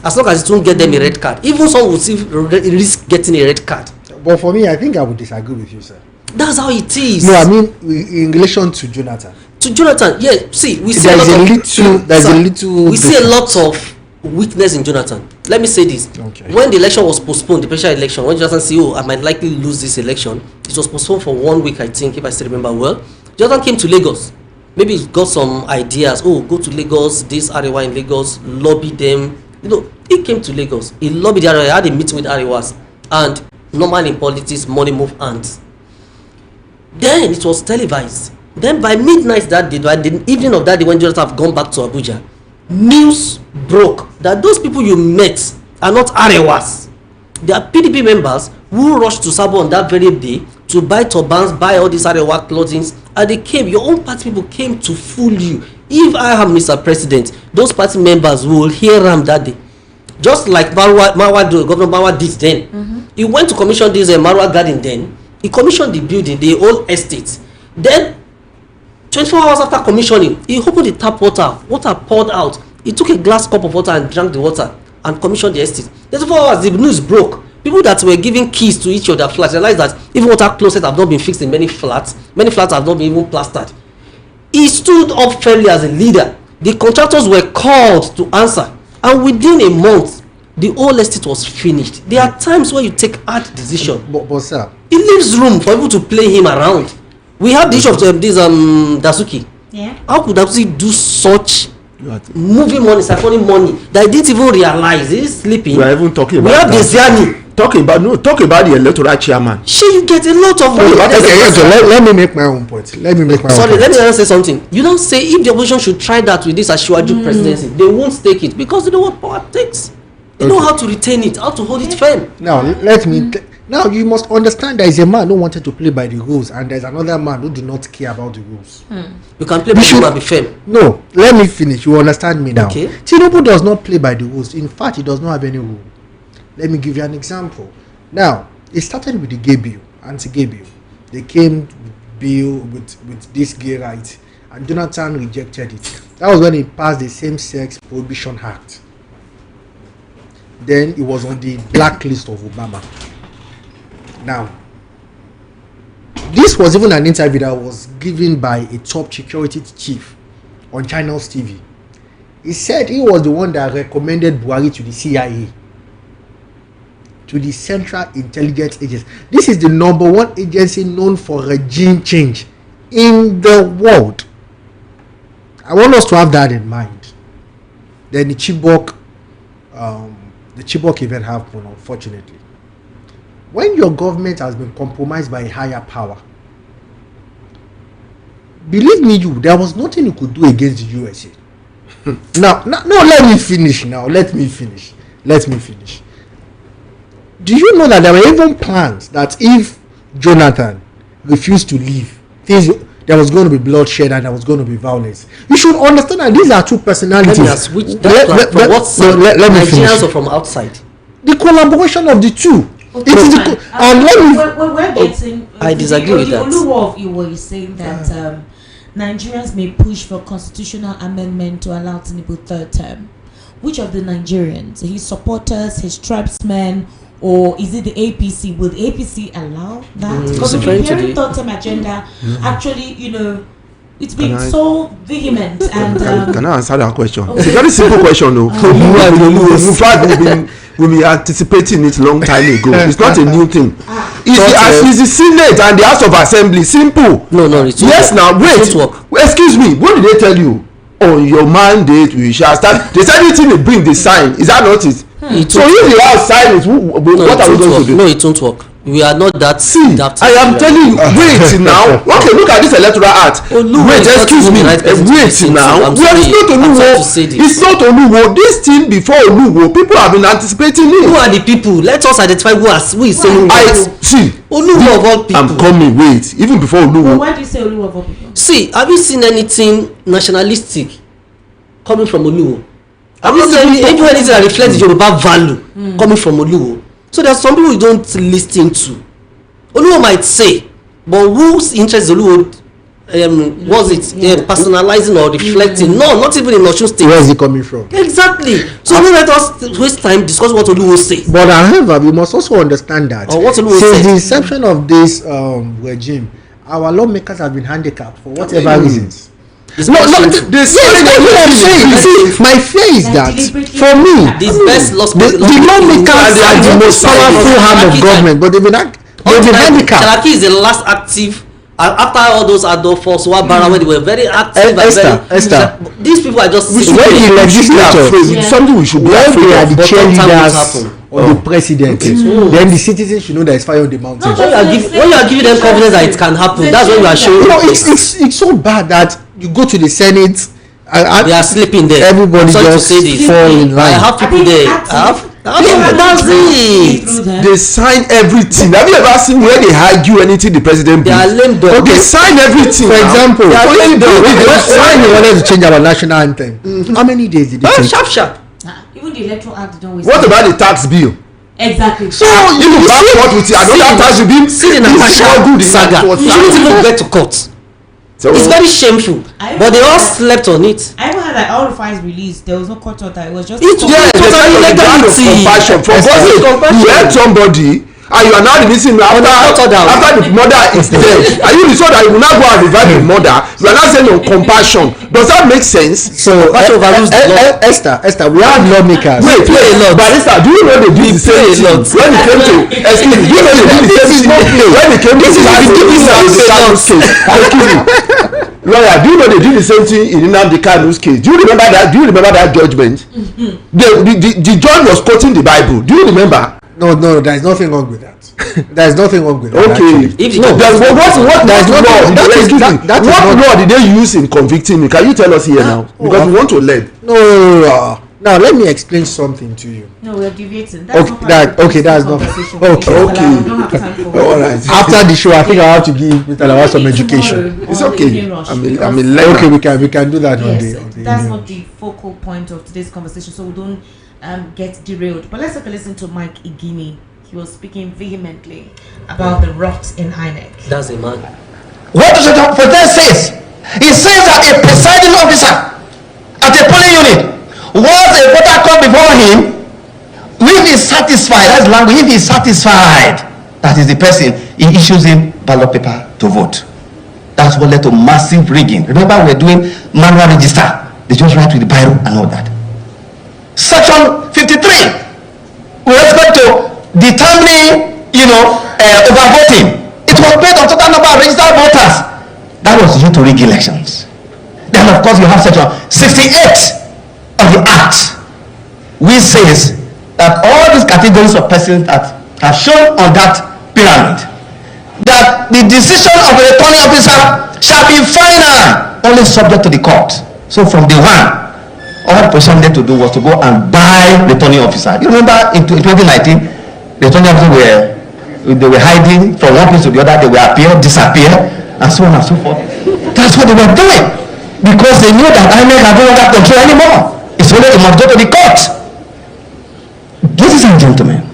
As long as it won't get them a red card. Even some will still risk getting a red card. But for me, I think I would disagree with you, sir. That's how it is. No, I mean in relation to Jonathan. To Jonathan, yeah. See, we see a little. We see a lot of weakness in Jonathan. Let me say this. Okay. When the election was postponed, the presidential election, when Jonathan said, I might likely lose this election, it was postponed for 1 week, I think, if I still remember well. Jonathan came to Lagos. Maybe he got some ideas. Oh, go to Lagos, this Arewa in Lagos, lobby them. He came to Lagos. He lobbied the Arewa, had a meeting with Arewas. And normal in politics, money move hands. Then it was televised. Then by midnight that day, by the evening of that day, when Jonathan have gone back to Abuja, news broke that those people you met are not Arewas. They are PDP members who rushed to Sabo on that very day to buy turbans, buy all these Arewa clothing, and they came. Your own party people came to fool you. If I am Mr. President, those party members will hear him that day. Just like Governor Marwa did then. He went to commission this Marwa garden then. He commissioned the building, the old estate. Then 24 hours after commissioning, he opened the tap water poured out. He took a glass cup of water and drank the water and commissioned the estate. 24 hours, the news broke. People that were giving keys to each of their flats realized that even water closets have not been fixed in many flats. Many flats have not been even plastered. He stood up fairly as a leader. The contractors were called to answer. And within a month, the whole estate was finished. There are times when you take hard decisions. But sir, it leaves room for people to play him around. We have the issue of this Dasuki. Yeah. How could Dasuki do such moving money, siphoning money that he didn't even realize? He's sleeping. We are even talking about. We have the Ziani. Talk about the electoral chairman. You get a lot of money. Let me make my own point. Sorry, let me say something. You don't say if the opposition should try that with this Asiwaju presidency, they won't take it because they know what power takes. They know how to retain it, how to hold it firm. Now now you must understand there is a man who wanted to play by the rules and there's another man who do not care about the rules. You can play by the rules and be firm. No, let me finish. You understand me now. Okay. Tinubu does not play by the rules. In fact, he does not have any rule. Let me give you an example. Now, it started with the gay bill, anti-gay bill. They came bill with this gay right, and Jonathan rejected it. That was when he passed the Same-Sex Prohibition Act. Then it was on the blacklist of Obama. Now, this was even an interview that was given by a top security chief on Channels TV. He said he was the one that recommended Buhari to the CIA, to the Central Intelligence Agency. This is the #1 agency known for regime change in the world. I want us to have that in mind. Then the Chibok event happened, unfortunately. When your government has been compromised by a higher power, believe me, there was nothing you could do against the USA. Now, let me finish. Do you know that there were even plans that if Jonathan refused to leave, there was going to be bloodshed and there was going to be violence? You should understand that these are two personalities. Let me ask, which that from what side? Let me finish. Nigerians or from outside? The collaboration of the two. Okay, we're getting. I disagree with that. Oluwa of Iwo is saying that Nigerians may push for constitutional amendment to allow Tinubu third term. Which of the Nigerians, his supporters, his tribesmen, or is it the APC? Will the APC allow that? Because we've been hearing third term agenda. Actually, it's been so vehement. And can I answer that question? Okay. It's a very simple question, though. In fact, we've been anticipating it long time ago. It's not a new thing. It's the Senate and the House of Assembly. Simple. No. It's yes. Now wait. Excuse me. What did they tell you? On your mandate, we shall start. They said anything they bring, they sign. Is that not it? So if you have silence, what are we going to do? No, it won't work. We are not that. I am telling you. Wait now. Okay, look at this electoral act. Wait, excuse me. Wait now. It's not Oluwo. This thing before Oluwo, people have been anticipating it. Who are the people? Let us identify who is saying Oluwo of all people. I'm coming. Wait, even before Oluwo. Why do you say Oluwo of all people? See, have you seen anything nationalistic coming from Oluwo? I'm not saying anything that reflects the Yoruba value coming from Oluwo. So there are some people you don't listen to. Oluwo might say, but whose interest is Oluwo was it personalizing or reflecting? No, not even in Osun State. Where is it coming from? Exactly. So don't let us waste time discuss what Oluwo say. But however, we must also understand that or what Oluwo since said. the inception of this regime, our lawmakers have been handicapped for whatever reasons. No, they say what I'm saying. See, my fear is that for me, the best lost the lawmakers are the most powerful arm of government, but they've been handicapped. Sharaki is the last active. After all those Adolfos Wabara, when they were very active, Esther, these people are just when the legislature, something we should be afraid of. The cheerleaders or the president, then the citizens should know there is fire on the mountain. When you are giving them confidence that it can happen, that's when you are showing. It's so bad that you go to the Senate. They are sleeping there. Everybody just fall in line. I have people there. That's it. They sign everything. Have you ever seen where they argue anything the president they are lame dog. They sign everything. For example, they are lame dog. When they wanted to change our national anthem, how many days did it take? Sharp. Even the electoral act don't waste. What about the tax bill? Exactly. So you back court with another tax bill. See the Natasha saga. You shouldn't even get to court. So it's very shameful. But they all slept on it. I even had that all the files released. There was no court order. It was just. It's totally compassion. From you help somebody and you are now releasing after the mother is dead. Are you so that you will not go and revive the mother? You are not saying no compassion. Does that make sense? So Esther, we have lawmakers. Wait, Barrister, do you know they do the same thing when it came to excuse me? Do you know they do the same thing when it came to lawyer, do you know they do the same thing in Nnamdi Kanu's case? Do you remember that judgment? The judge was quoting the Bible. Do you remember? No, there is nothing wrong with that. There is nothing wrong with that. Okay. What law did they use in convicting me? Can you tell us here now? Because we want to learn. No. Now let me explain something to you. No, we're deviating. That's not. Okay. All right. After the show, I think I have to give Mr. Lawal some education. It's okay. I'm a learner. Okay, we can do that on the. That's not the focal point of today's conversation, so we don't get derailed. But let's take a listen to Mike Igimi. He was speaking vehemently about the rot in INEC. That's a man. What does the protest says? It says that a presiding officer at a polling unit once a voter come before him, if he is satisfied, that's language, if he is satisfied, that is the person, he issues him ballot paper to vote. That's what led to massive rigging. Remember, we're doing manual register. They just write with the Bible and all that. Section 53, with respect to determining, overvoting. It was based on total number of registered voters. That was used to rig elections. Then, of course, you have section 68 of the Act, which says that all these categories of persons that are shown on that pyramid, that the decision of a returning officer shall be final, only subject to the court. So from day one, all the person had to do was to go and buy returning officer. You remember in 2019, the returning officers were hiding from one place to the other. They will appear, disappear, and so on and so forth. That's what they were doing, because they knew that INEC had no longer control anymore. It's only they must go to the court. Ladies and gentlemen,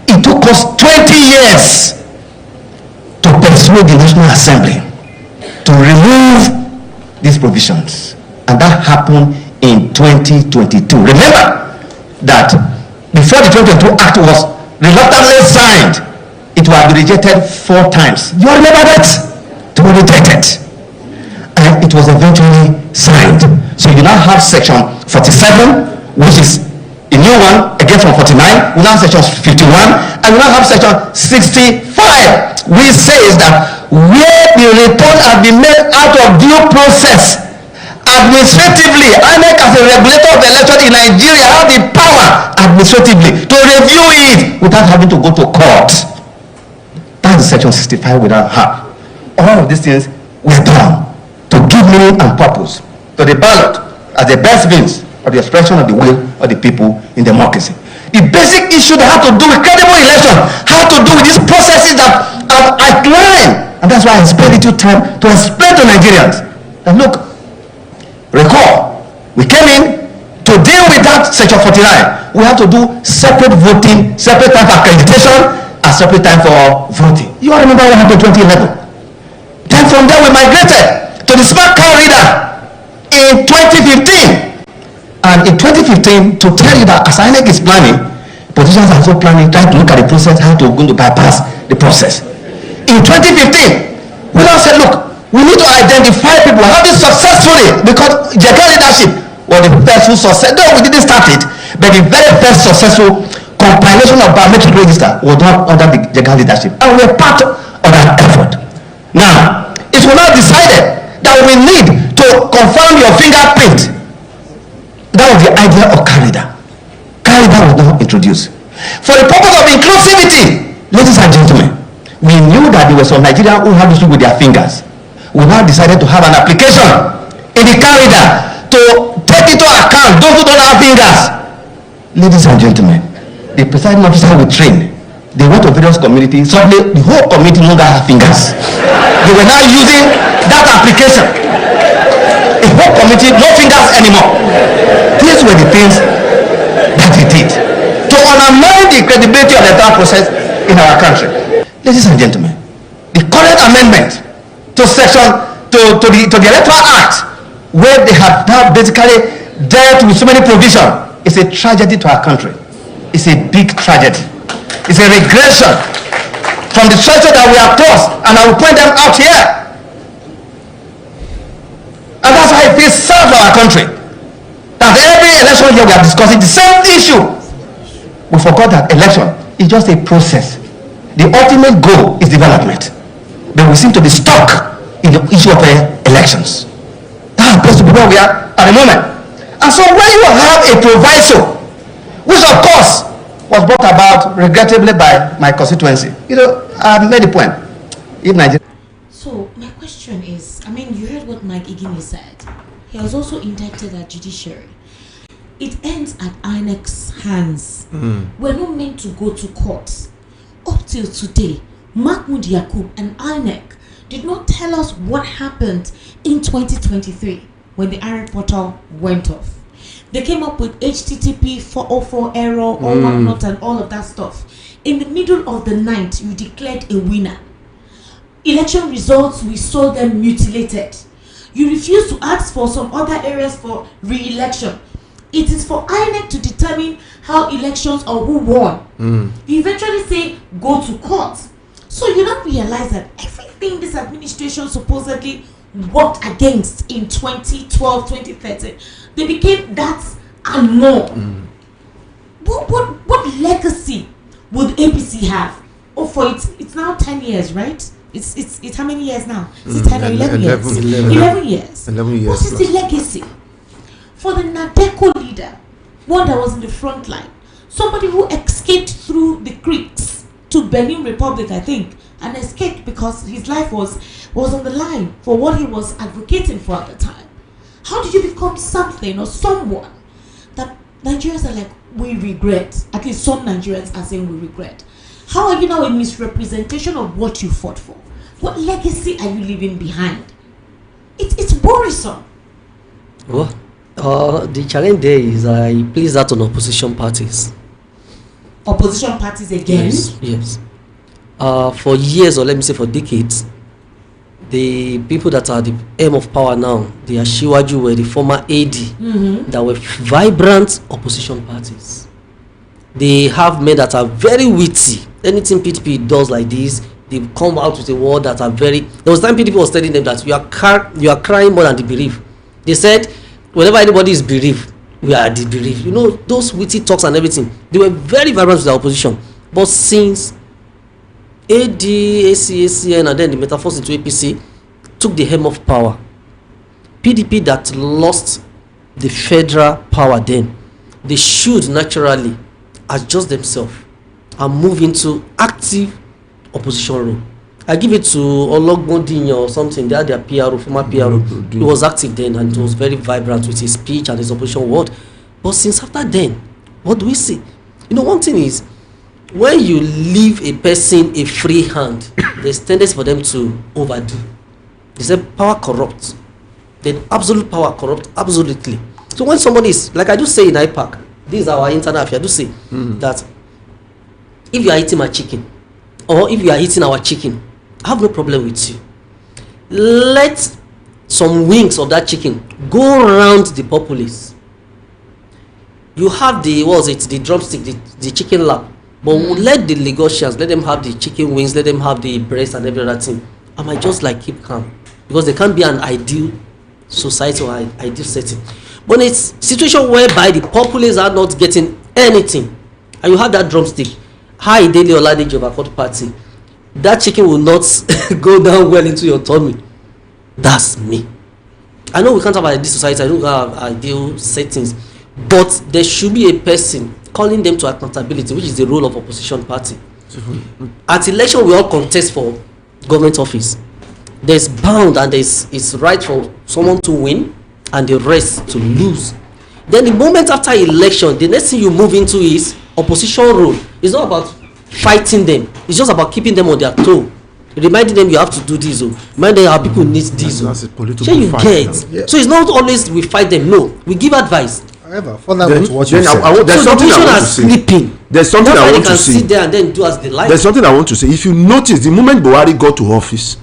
it took us 20 years to persuade the National Assembly to remove these provisions, and that happened in 2022. Remember that before the 2022 Act was reluctantly signed, it was rejected 4 times. You remember that? It was rejected, and it was eventually signed. So you now have section 47, which is a new one, again from 49. We now have section 51, and we now have section 65, which says that where the return has been made out of due process administratively, INEC as a regulator of the election in Nigeria have the power administratively to review it without having to go to court. That's section 65 we now have. All of these things were done to give meaning and purpose to the ballot as the best means of the expression of the will of the people in democracy. The basic issue that had to do with credible election had to do with these processes that I've outlined, and that's why I spent little time to explain to Nigerians that look, recall, we came in 20 To deal with that section 49, we have to do separate voting, separate time for accreditation, and separate time for voting. You all remember what happened in 2011? Then from there we migrated to the smart card reader in 2015. And in 2015, to tell you that as INEC is planning, politicians are also planning, trying to look at the process, how to going to bypass the process. In 2015, we now said, look, we need to identify people having successfully, because Jega leadership was the first who success. No, we didn't start it, but the very first successful compilation of biometric register was done under the Jega leadership, and we're part of that effort. Now, it was now decided that we need to confirm your fingerprint. That was the idea of Carida. Carida was now introduced. For the purpose of inclusivity, ladies and gentlemen, we knew that there were some Nigerians who had issues with their fingers. We now decided to have an application in the Carida to take into account those who don't have fingers. Ladies and gentlemen, the presiding officer will train. They went to various communities. Suddenly, the whole community no longer have fingers. They were now using that application. The whole community, no fingers anymore. These were the things that we did to undermine the credibility of the entire process in our country. Ladies and gentlemen, the current amendment to the Electoral Act, where they have now basically dealt with so many provisions, is a tragedy to our country. It's a big tragedy. It's a regression from the treasure that we have tossed, and I will point them out here. And that's why it feels sad for our country that every election here we are discussing the same issue. We forgot that election is just a process. The ultimate goal is development, but we seem to be stuck in the issue of elections. That appears to be where we are at the moment. And so when you have a proviso, which of course was brought about regrettably by my constituency, I made a point. If Nigeria. So my question is, you heard what Mike Igini said. He was also indicted at judiciary. It ends at INEC's hands. We're not meant to go to court. Up till today, Mahmoud Yakub and INEC did not tell us what happened in 2023 when the IREC portal went off. They came up with HTTP 404 error or whatnot and all of that stuff. In the middle of the night, you declared a winner. Election results, we saw them mutilated. You refused to ask for some other areas for re-election. It is for INEC to determine how elections or who won. You eventually say, go to court. So you don't realize that everything this administration supposedly worked against in 2012, 2013, they became that and more. What legacy would APC have? Oh, for it's now 10 years, right? It's how many years now? Is it 10 or 11 years? 11 years. 11 years. What is the legacy? For the Nadeco leader, one that was in the front line, somebody who escaped through the creeks to Benin Republic, I think, and escaped because his life was on the line for what he was advocating for at the time. How did you become something or someone that Nigerians are like, we regret? At least some Nigerians are saying we regret. How are you now a misrepresentation of what you fought for? What legacy are you leaving behind? It's worrisome. Well, the challenge there is I place that on opposition parties. Opposition parties again? Yes. For years, or let me say for decades, the people that are the aim of power now, the Ashiwaju were the former AD that were vibrant opposition parties. They have men that are very witty. Anything PDP does like this, they come out with a word that are very. There was time PDP was telling them that you are crying more than the bereaved. They said, whenever anybody is bereaved, we are the bereaved. Those witty talks and everything. They were very vibrant with the opposition. But since AD, AC, ACN, and then the metaphors into APC took the helm of power, PDP that lost the federal power then, they should naturally adjust themselves and move into active opposition role. I give it to Ologbondinyo or something. They had their PRO, former PRO. He was active then and it was very vibrant with his speech and his opposition word. But since after then, what do we see? One thing is, when you leave a person a free hand, there's tendency for them to overdo. They say power corrupts. Then absolute power corrupts absolutely. So when somebody is, like I do say in IPAC, this is our internal affair, I do say that if you are eating my chicken, or if you are eating our chicken, I have no problem with you. Let some wings of that chicken go around the populace. You have the, what was it, the drumstick, the chicken lap, but let the Lagosians, let them have the chicken wings, let them have the breast and every other thing. I might just like keep calm, because there can't be an ideal society or ideal setting. But it's a situation whereby the populace are not getting anything, and you have that drumstick, high daily Oladeji of Accord Party, that chicken will not go down well into your tummy. That's me. I know we can't have an ideal society, I don't have ideal settings, but there should be a person calling them to accountability, which is the role of opposition party. At election, we all contest for government office. There's bound and it's right for someone to win and the rest to lose. Then the moment after election, the next thing you move into is opposition role. It's not about fighting them, it's just about keeping them on their toe, reminding them you have to do this, reminding them how people need this. That's a political so you fight get now. So it's not always we fight them, no, we give advice. However, further to what you Then said, there's So something the I opposition want are to say. sleeping. There's something That's I why want they can to say. sit there and then do as they like. There's something I want to say. If you notice, the moment Buhari got to office,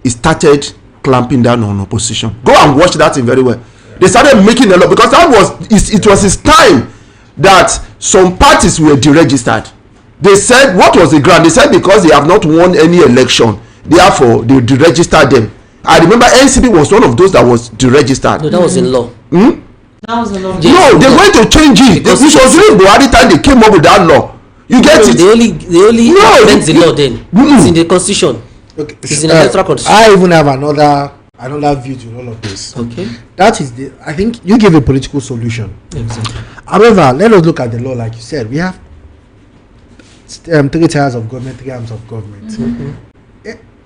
he started clamping down on opposition. Go and watch that thing very well. They started making a lot, because that was it was his time that some parties were deregistered. They said, what was the ground? They said because they have not won any election, therefore they deregistered them. I remember NCP was one of those that was deregistered. No, that was in law. That was a long No, they went to change it. It was during Buhari time they came up with that law. You get it? They only No, amend the law then. It's in the constitution. okay, It's in the electoral constitution. I even have another view to all of this. Okay. That is the, I think you give a political solution. Exactly. However, let us look at the law. Like you said, we have 3 tiers of government, 3 arms of government.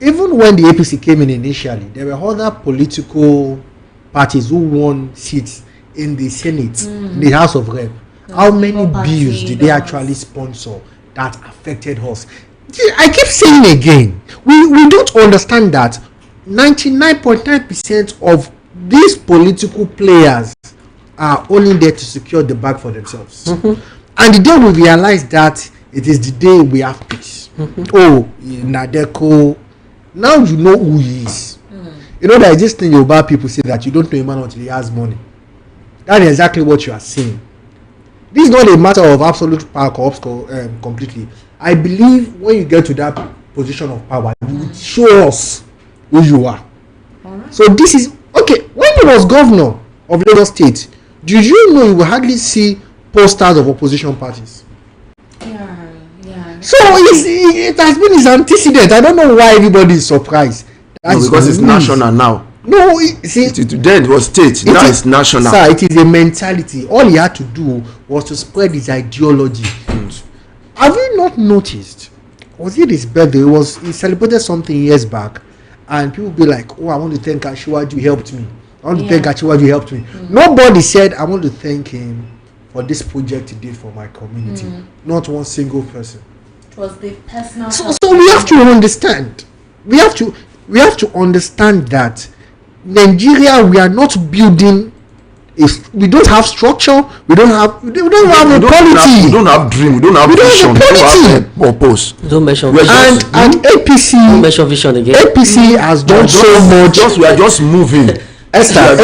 Even when the APC came in initially, there were other political parties who won seats in the Senate, in the House of Rep. How many bills did they actually sponsor that affected us? I keep saying again, we don't understand that 99.9% of these political players are only there to secure the bag for themselves. And the day we realize that, it is the day we have peace. Oh, Nadeko, now you know who he is. You know, there is this thing Yoruba people say that you don't know a man until he has money. That is exactly what you are saying. This is not a matter of absolute power completely. I believe when you get to that position of power, you will show us who you are. So this is okay. When he was governor of Lagos State, did you know you will hardly see posters of opposition parties? Yeah. So it has been his antecedent. I don't know why everybody is surprised. No, because it's national now. No, see, Then it was state. Now it's national. Sir, it is a mentality. All he had to do was to spread his ideology. Have you not noticed? Was it his birthday? He celebrated something years back, and people be like, "Oh, I want to thank Ashiwaju, you helped me. I want to thank Ashiwaju, you helped me." Nobody said, "I want to thank him for this project he did for my community." Not one single person. It was the personal. So we have to understand. We have to understand that Nigeria, we are not building. We don't have structure. We don't have a quality. We don't have dream. We don't have vision. We don't have purpose. Don't mention And APC. Don't mention vision again. APC has done so much. We are just moving. Esther,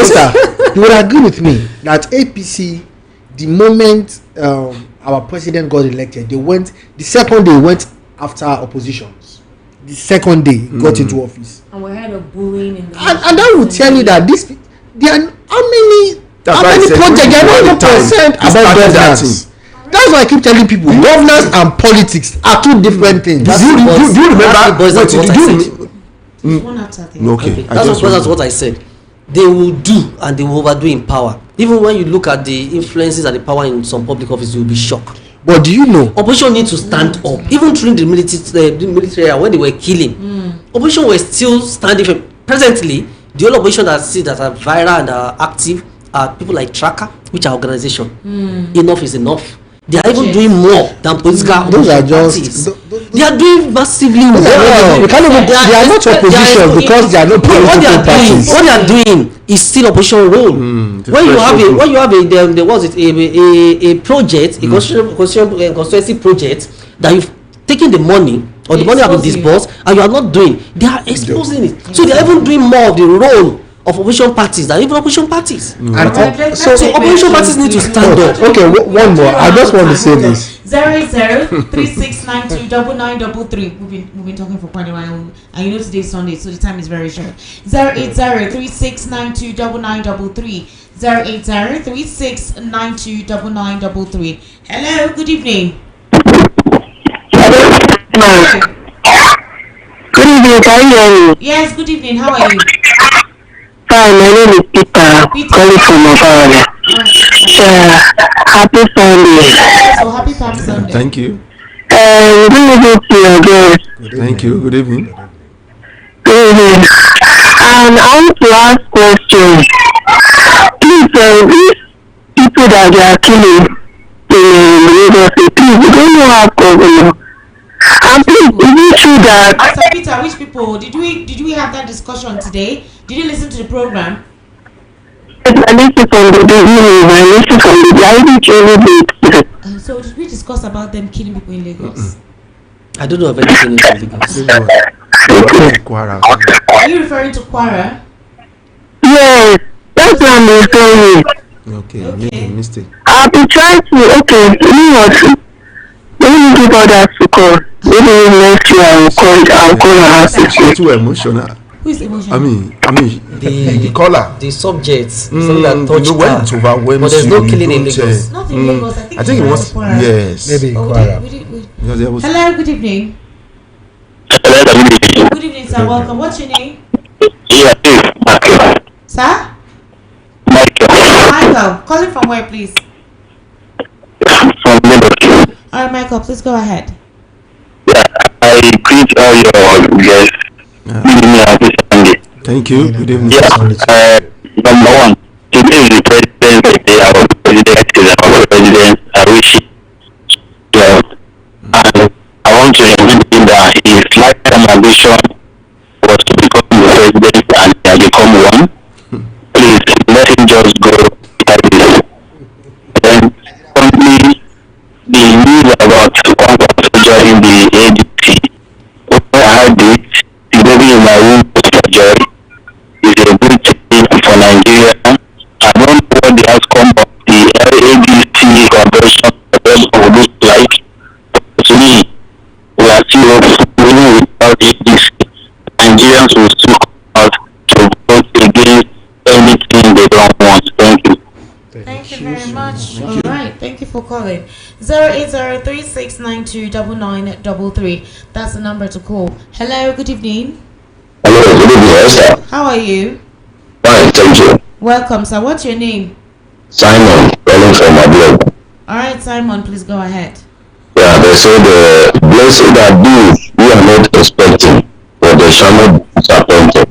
you would agree with me that APC, the moment our president got elected, the second day went after oppositions. The second day got into office. And we had a bullying in the And that will tell you that there are how many projects, they are not even percent about governance. That's why I keep telling people governance and politics are 2 different things. Do you remember? one after the Okay, that's what I said. They will do and they will overdo in power. Even when you look at the influences and the power in some public office, you will be shocked. But do you know? Opposition need to stand up. Even during the military era, when they were killing, opposition were still standing firm. Presently, the only opposition that are viral and are active are people like Tracker, which are organization. Enough is enough. They are even doing more than political Those are parties. just They are doing massively well. we can't even, they are not opposition because they are not political parties. What they are doing is still opposition role. When you have there was a project, a constituency project that you've taken the money or the money have been disbursed and you are not doing, they are exposing it. So they are even doing more of the role of opposition parties than even opposition parties. And so opposition parties need to stand up. Okay, one more. I just want to say this. 08036929933. We've been talking for quite a while, and you know today's Sunday, so the time is very short. 08036929933. 08036929933. Hello, good evening. Good evening, can you hear me? Yes, good evening. How are you? Hi, my name is Peter. Calling from Ofaola. Happy Sunday. So happy Palm Sunday. Thank you. Good evening to your guest. Thank you. Good evening. Good evening. And I want to ask questions. Please, these people that they are killing in Lagos, please, we don't know how governor. And please, is it true that? Sir Peter, which people did we have that discussion today? Did you listen to the program? I listened from the beginning. I listened from the beginning. So did we discuss about them killing people in Lagos? I don't know of anything in Lagos. Are you referring to Kwara? Yes, that's what I'm referring. Okay, maybe mistake. I'll be trying to. Okay, you know what? Let me give others to call. Maybe next year I'll call and ask you. It's too emotional. Who is emotional? I mean, the caller. The subject, something that touched her. But there's no killing in Lagos. Not in Lagos. I think it was. Yes. Maybe in Kwara. Hello, good evening. Good evening, sir. Welcome. What's your name? Yeah, Michael. Sir? Michael. Calling from where, please? From Lagos. Alright, Michael, please go ahead. Yeah, I greet all your guests. Good evening, happy Sunday. Thank you. Good evening. Yeah, number one, today is the President's Day. Our President is our President. I wish him well. And I want to remind him that his lifetime ambition was to become the President and he has become one. Please, let him just go like this. Then, currently, the news about one person joining the ADC, when I heard it, the baby in my room was for joy. Is a good thing for Nigeria. I don't know what the outcome of the ADC conversion will look like. To me, we are still hopeful without ADC. Nigerians will still come out to vote against anything they don't want. Thank you. Thank you very much. Alright, thank you for calling. 08036929933. That's the number to call. Hello, good evening. Hello, good evening, Esther. How are you? Fine, thank you. Welcome, sir. What's your name? Simon, calling from my blog. Alright, Simon, please go ahead. Yeah, they say the blessing that do we are not expecting, but they shall not be disappointed.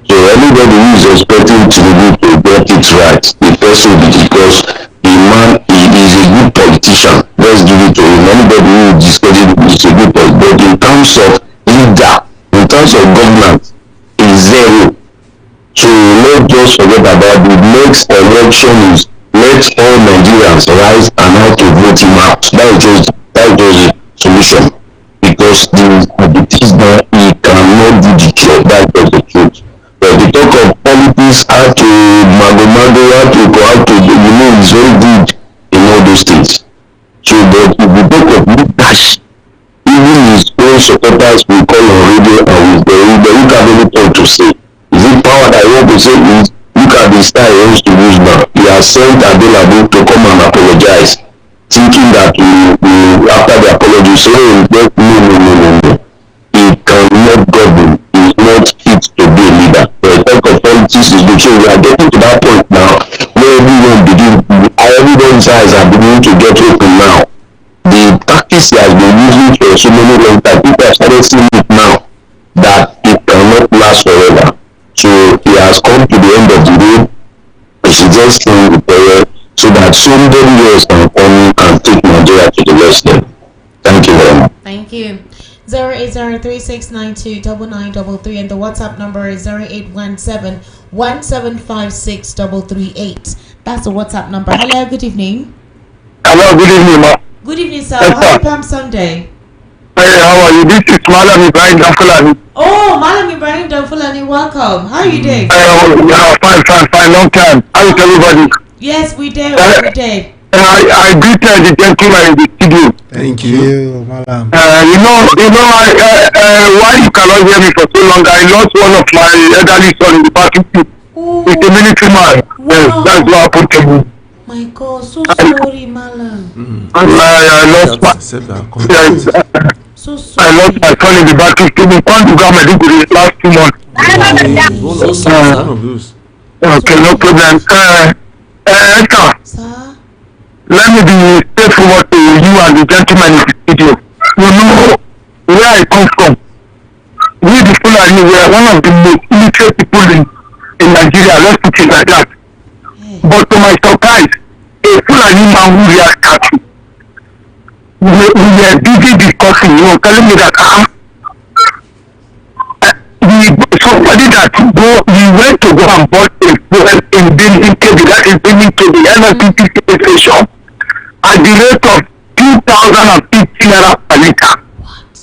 So anybody who is expecting Tinubu to get it right, the first will be because the man he is a good politician. Let's give it to him. Anybody who is discussing is a good politician. But in terms of leader, in terms of government, is zero. So let's just forget about the next election is let all Nigerians rise and how to vote him out. That is just the solution. Because the things that he cannot do the job, that is the truth. But the talk of politics, how to mago, how to is very good in all those things. So but if the talk of leadership, even his own supporters will call on radio and they look have anything to say. Is it power that I want to say is look at the style he wants to use now. He has sent available to come and apologize, thinking that after the apology say no. He cannot govern. He is not fit to be a leader. The talk of politics is good. So we are getting to that point now where everyone's eyes are beginning to get open now. The tactics he has been using for so many long time, people have started seeing it now that it cannot last forever. So he has come to the end of the day. He should just stay with the so that that somebody else can come and take Nigeria to the next level. Thank you very much. Thank you. 08036929933 and the WhatsApp number is 0817-1756-338. That's the WhatsApp number. Hello, good evening. Hello, good evening, ma. Good evening, sir. Happy Palm Sunday. Hey, how are you? This is Malam Ibrahim Danfulani. Oh, Malam Ibrahim Danfulani, welcome. How are you doing? Yeah, fine, long time. How is everybody? Yes, we did. I greeted the gentleman in the studio. Thank you, Malam. Why you cannot hear me for so long? I lost one of my elderly son in the battlefield. He's a military man. Wow. Yes, that's what happened to me. My God, so sorry, Malam. I lost my So sorry. I lost my son in the battlefield. We can't do that Maiduguri the last 2 months. Okay, no problem. Esther, Sir? let me be straightforward to you and the gentleman in the studio. You know where I come from. We the Fulani were one of the most illiterate people in Nigeria, let's put it like that. Hey. But to my surprise, a Fulani man who reared cattle. We were busy discussing, you know, telling me that somebody that we went to go and bought a fuel in building KB, that is building KB, NLPP station, at the rate of 2,050 naira per liter. What?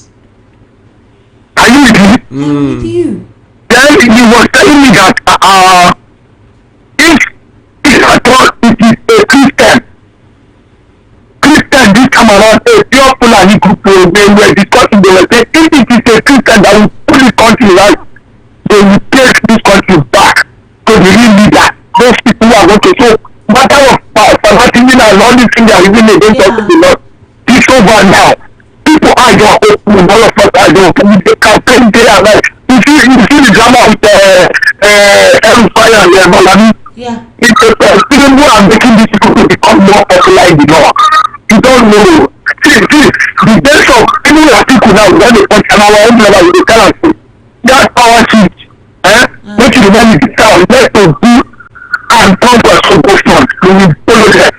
Are you with me? I'm with you. Then he was telling me that if at all it is a Christian this time around, a pure Fulani group, they were discussing, they were saying, if it is a Christian that will put this country right, they will take this country back to the real leader. Those people who are going to show matter of fanatism and all these things they are even against us in the Lord. It's over now. People are your open, all of us are your open. They campaign day and night. You see the drama with Fire and Malami. Yeah. It's Tinubu are making these people to become more popular in the law. You don't know. See, the days of people people now, when they punch an our own level, they tell us, that power switch, which is when you tell, let's do and come for a solution. We will follow them.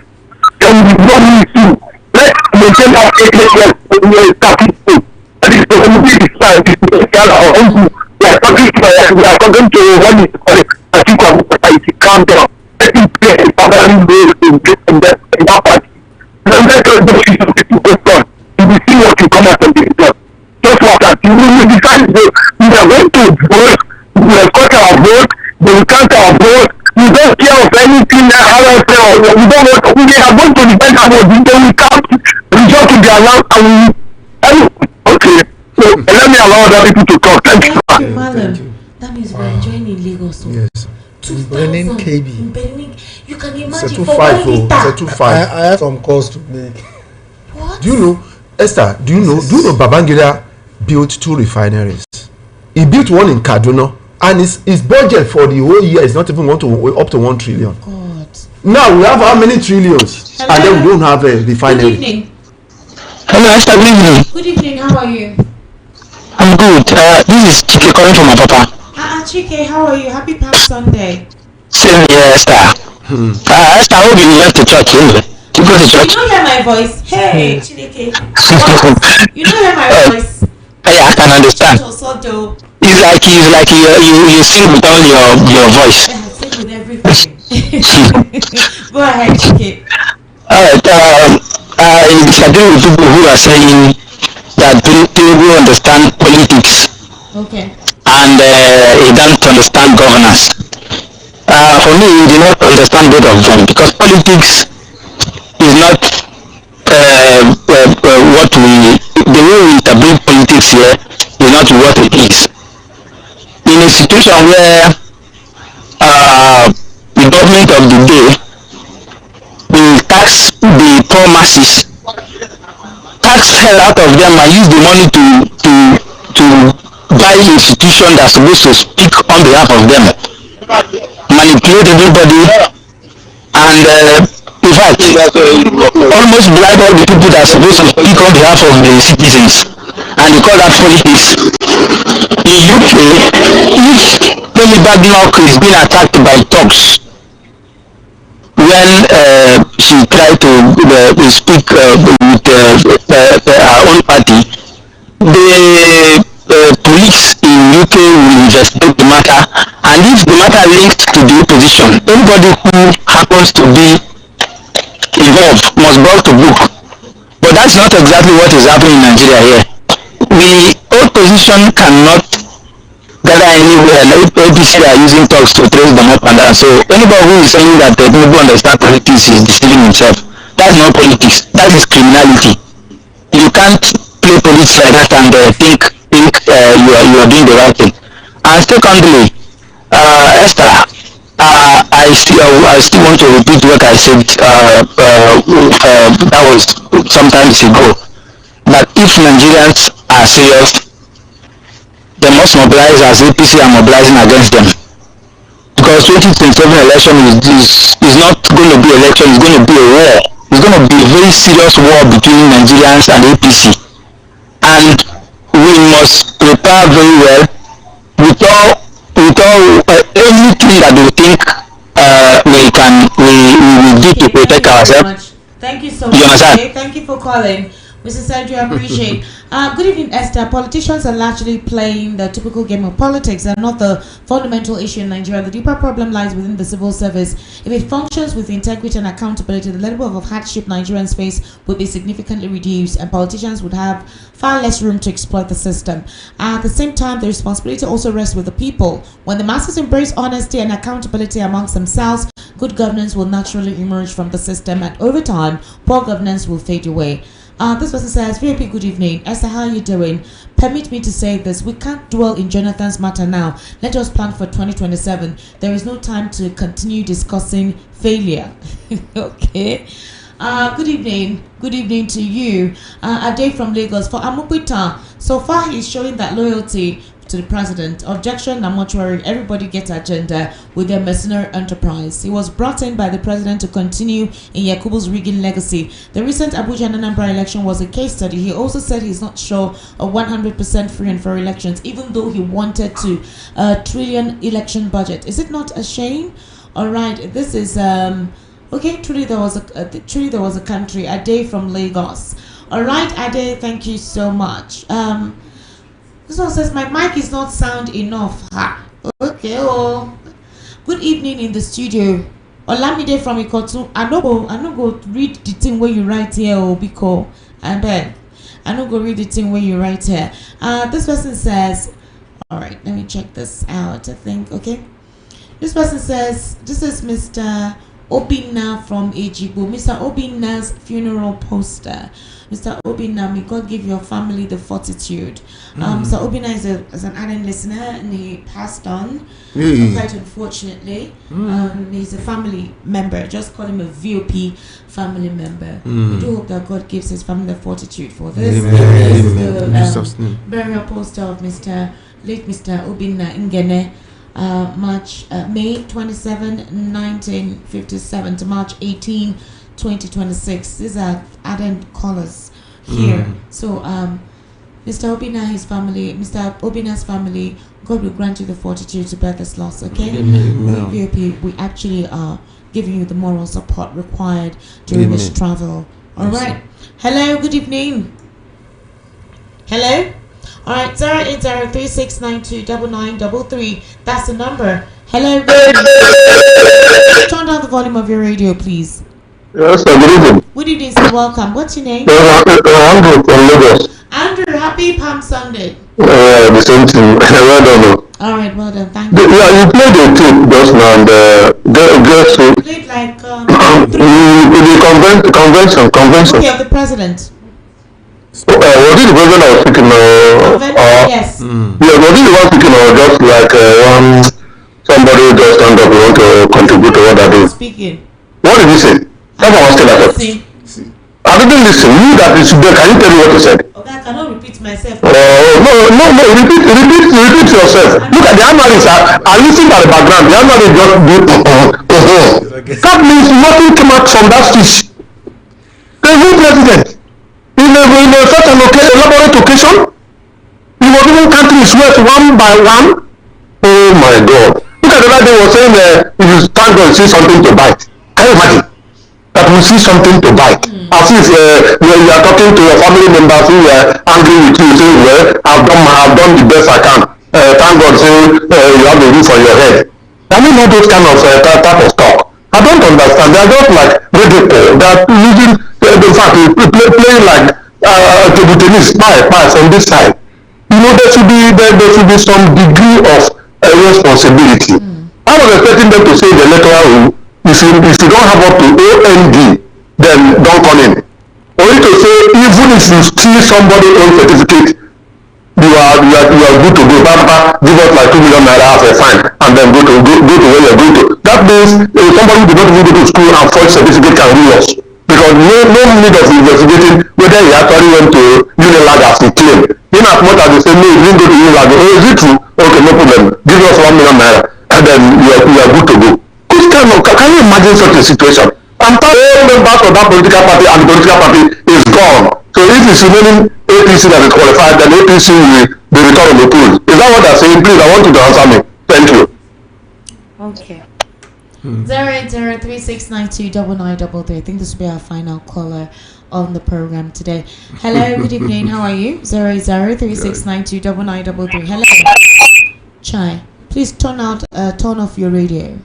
Then we don't need to. Let's maintain our 8 years when we are starting to. That is the only design, this is our own. We are talking to what is called, I think, calm down. Let him play a fatherly role in that party. Then let us do people go on. You will see what you come out of the result. Just what that you will decide we are going to vote, we have got our vote, they will count our vote, we don't care of anything else, we don't want to, we are going to defend our vote, then we count result to be announced and okay. So let me allow other people to talk. Thank you. Thank you, Malam. That means we're enjoying in Lagos. Yes. 2,000 KB. Burning. You can It's a imagine for 1 2.5. liter. It's a 2.5. I have some calls to make. What? Do you know, Esther? Do you know Babangida built 2 refineries? He built one in Kaduna, and his budget for the whole year is not even up to 1 trillion. God. Now we have how many trillions? Hello? And then we don't have a Good refinery. evening. Hello, Esther, good evening. Good evening. How are you? I'm good. This is Chike calling from my papa. Chike, how are you? Happy Palm Sunday. Same here, Esther. Esther, I hope you went to church anyway. You go to church? You don't hear my voice. Hey, Chike. You don't hear my voice. Yeah, I can understand. So It's like you sing with all your voice. I sing with everything. Go ahead, Chike. Alright, I disagree with people who are saying that Tinubu understand politics Okay. and he don't understand governance. For me, he did not understand both of them because politics is not what the way we interpret politics here is not what it is. In a situation where the government of the day will tax the poor masses, tax hell out of them and use the money to buy institution that's supposed to speak on behalf of them, manipulate everybody, and in fact almost bribe all the people that are supposed to speak on behalf of the citizens, and they call that politics. In UK, if Maybe Badnock is being attacked by thugs when she tried to speak with her own party, the police in UK will investigate the matter, and if the matter linked to the opposition, anybody who happens to be involved must be brought to book. But that's not exactly what is happening in Nigeria here. The opposition cannot gather anywhere. APC are using talks to trace them up and down. So anybody who is saying that Tinubu understand politics is deceiving himself. That's not politics. That is criminality. You can't play politics like that and think you are doing the right thing. And secondly, Esther, I still want to repeat what I said. That was some times ago. That if Nigerians are serious, they must mobilize as APC are mobilizing against them. Because 2027 election is not going to be election, it's going to be a war. It's going to be a very serious war between Nigerians and APC. And we must prepare very well with all anything that we think we will do to protect ourselves. Thank you so much. Okay? Thank you for calling. Mrs. Sandra, I appreciate. Good evening, Esther. Politicians are largely playing the typical game of politics and not the fundamental issue in Nigeria. The deeper problem lies within the civil service. If it functions with integrity and accountability, the level of hardship Nigerians face would be significantly reduced and politicians would have far less room to exploit the system. At the same time, the responsibility also rests with the people. When the masses embrace honesty and accountability amongst themselves, good governance will naturally emerge from the system, and over time, poor governance will fade away. This person says, VP, good evening. Esther, how are you doing? Permit me to say this. We can't dwell in Jonathan's matter now. Let us plan for 2027. There is no time to continue discussing failure. Okay. Good evening. Good evening to you. Ade from Lagos. For Amupita, so far he's showing that loyalty to the president. Objection, I'm not worried. Everybody gets agenda with their mercenary enterprise. He was brought in by the president to continue in Yakubu's rigging legacy. The recent Abuja and Anambra election was a case study. He also said he's not sure of 100% free and fair elections, even though he wanted to trillion election budget. Is it not a shame? All right, this is okay. Truly, there was a country. Ade from Lagos. All right, Ade, thank you so much. This one says my mic is not sound enough. Ha. Okay. Oh. Good evening in the studio. Olamide from Ikotu. I no go read the thing where you write here, oh, because and then I no go read the thing where you write here. This person says, all right, let me check this out. I think okay. This person says this is Mr. Obinna from Ejigbo. Mr. Obinna's funeral poster. Mr. Obinna, may God give your family the fortitude. Mr. Obinna is an ardent listener and he passed on, quite unfortunately. He's a family member. Just call him a VOP family member. We do hope that God gives his family the fortitude for this. This is the burial poster of late Mr. Obinna Ngene. May 27, 1957 to March 18, 2026. These are ardent callers here. So, Mr. Obina's family, God will grant you the fortitude to bear this loss, okay? We actually are giving you the moral support required during this travel. All right. Hello, good evening. Hello? All right, 08036929933. That's the number. Hello. Turn down the volume of your radio, please. Yes, good evening. Good evening, sir. Welcome. What's your name? Andrew from Lagos. Andrew, happy Palm Sunday. The same thing. Well done. All right, well done. Thank you. Yeah, you played the tape just now, and guess who? Played like the convention. Okay, of the president. Was it the president I was speaking? Yes. Yeah, was it the one speaking, or just like somebody who just stand up and want to contribute to what I do? Speaking. What did he say? That's what I was telling you. I didn't listen. You that is there. Can you tell me what you said? Okay, I cannot repeat myself. No. Repeat yourself. Look at the analysts are listening at the background. The analysts just do. That means nothing came out from that speech. The new president. In such an elaborate occasion, he was even counting his words one by one. Oh my God! Look at the other day was saying, if you stand and see something to bite, can you imagine? That will see something to bite. As if when you are talking to your family members who were angry with you, say, well, I've done the best I can. Thank God, say you have a roof on your head. I mean, all those kind of type of talk. I don't understand. They are just like ridiculous. They are using, in fact, playing like table tennis, pie from this side. You know, there should be some degree of responsibility. I was expecting them to say the electoral rule, if you don't have up to OND, then don't come in. Only to say, even if you steal somebody's own certificate, you are good to go. Papa, give us like 2 million naira as a fine, and then go to where you're going to. That means somebody who did not even go to school and forge certificate can rule us. Because no need of investigating whether he actually went to Unilag as he claimed. In as much as they say, no, he didn't go to Unilag. Oh, is it true? Okay, no problem. Give us 1 million naira, and then you are good to go. Can you imagine such a situation? And all members of that political party and the political party is gone. So if it's remaining APC that is qualified, then APC will be returned on the pool. Is that what they're saying? Please, I want you to answer me. Thank you. Okay. 08036929933. I think this will be our final caller on the program today. Hello, good evening. How are you? 08036929933. Hello. Chai, please turn off your radio.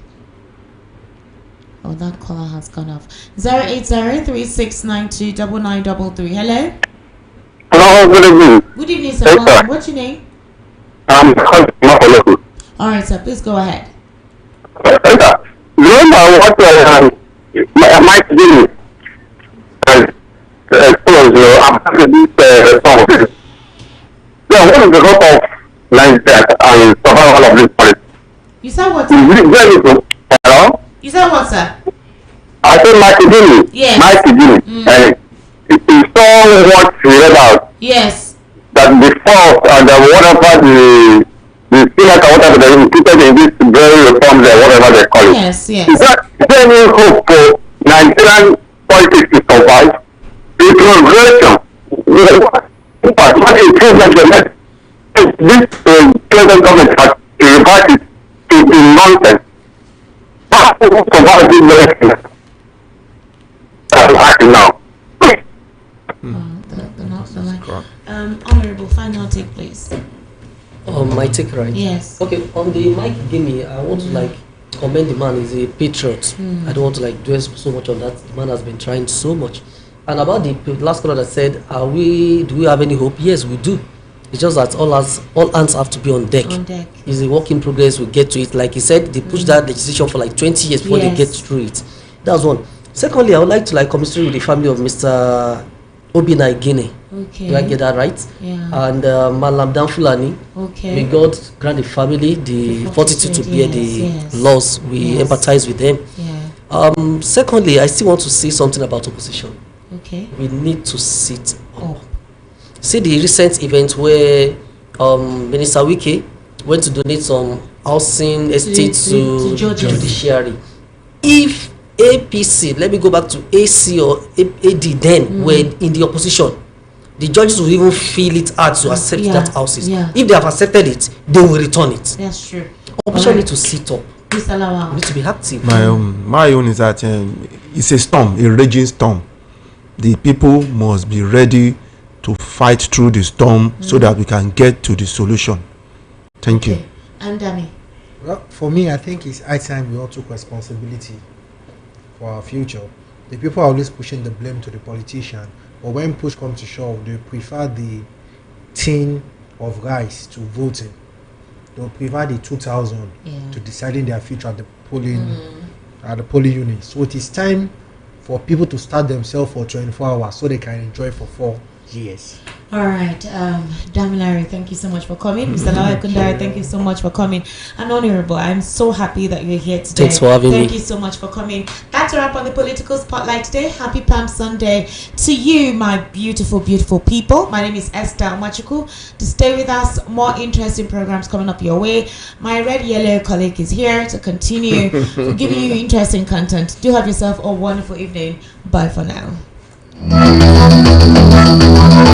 Oh, that caller has gone off. 08036929933. Hello. Hello, good evening. Good evening, sir. Welcome. What's your name? All right, sir. Please go ahead. Remember what Mike did? I'm having this song. So what is the hope of Nigeria and survival of this policy? You said what? Hello? You said what, sir? I said Mike Dini. Yes. Mike Dini. You saw what he read out. Yes. That before whatever the Senate or whatever they included in this very reforms or whatever they call it. Yes, yes. Is there any hope for Nigerian politics to survive? The progression. What it feels like this present government has to revert it to the nonsense. Now. Honorable, final take, please. My take, right? Yes. Okay, on the Mike Gimme, I want to commend the man. He's a patriot. I don't want to dwell so much on that. The man has been trying so much. And about the last caller that said, do we have any hope? Yes, we do. It's just that all hands have to be on deck. It's a work in progress. We get to it. Like he said, they pushed that legislation for 20 years before they get through it. That's one. Secondly, I would like to commiserate with the family of Mr. Obi Naigene. Okay. Do I get that right? Yeah. And Malam Dan Fulani. Okay. May God grant the family the fortitude to bear the laws. We empathize with them. Yeah. Secondly, I still want to say something about opposition. Okay. We need to sit up. See the recent event where Minister Wike went to donate some housing estates to judiciary. If APC, let me go back to AC or AD then, were in the opposition, the judges will even feel it hard to accept that houses. If they have accepted it, they will return it. That's true. Opposition need to sit up. We need to be active. My own is that it's a storm, a raging storm. The people must be ready to fight through the storm so that we can get to the solution. Thank you. And Danny? Well, for me, I think it's high time we all took responsibility for our future. The people are always pushing the blame to the politician, but when push comes to shove, they prefer the tin of rice to voting. They'll prefer the 2,000 to deciding their future at the polling unit. So it is time for people to start themselves for 24 hours so they can enjoy for 4 years. All right, Damilare, thank you so much for coming. Mr. Lawal Kundari, thank you so much for coming. And Honorable, I'm so happy that you're here today. Thanks for having me. Thank you so much for coming. That's a wrap on the Political Spotlight today. Happy Palm Sunday to you, my beautiful, beautiful people. My name is Esther Machuku. To stay with us, more interesting programs coming up your way. My red yellow colleague is here to continue giving you interesting content. Do have yourself a wonderful evening. Bye for now.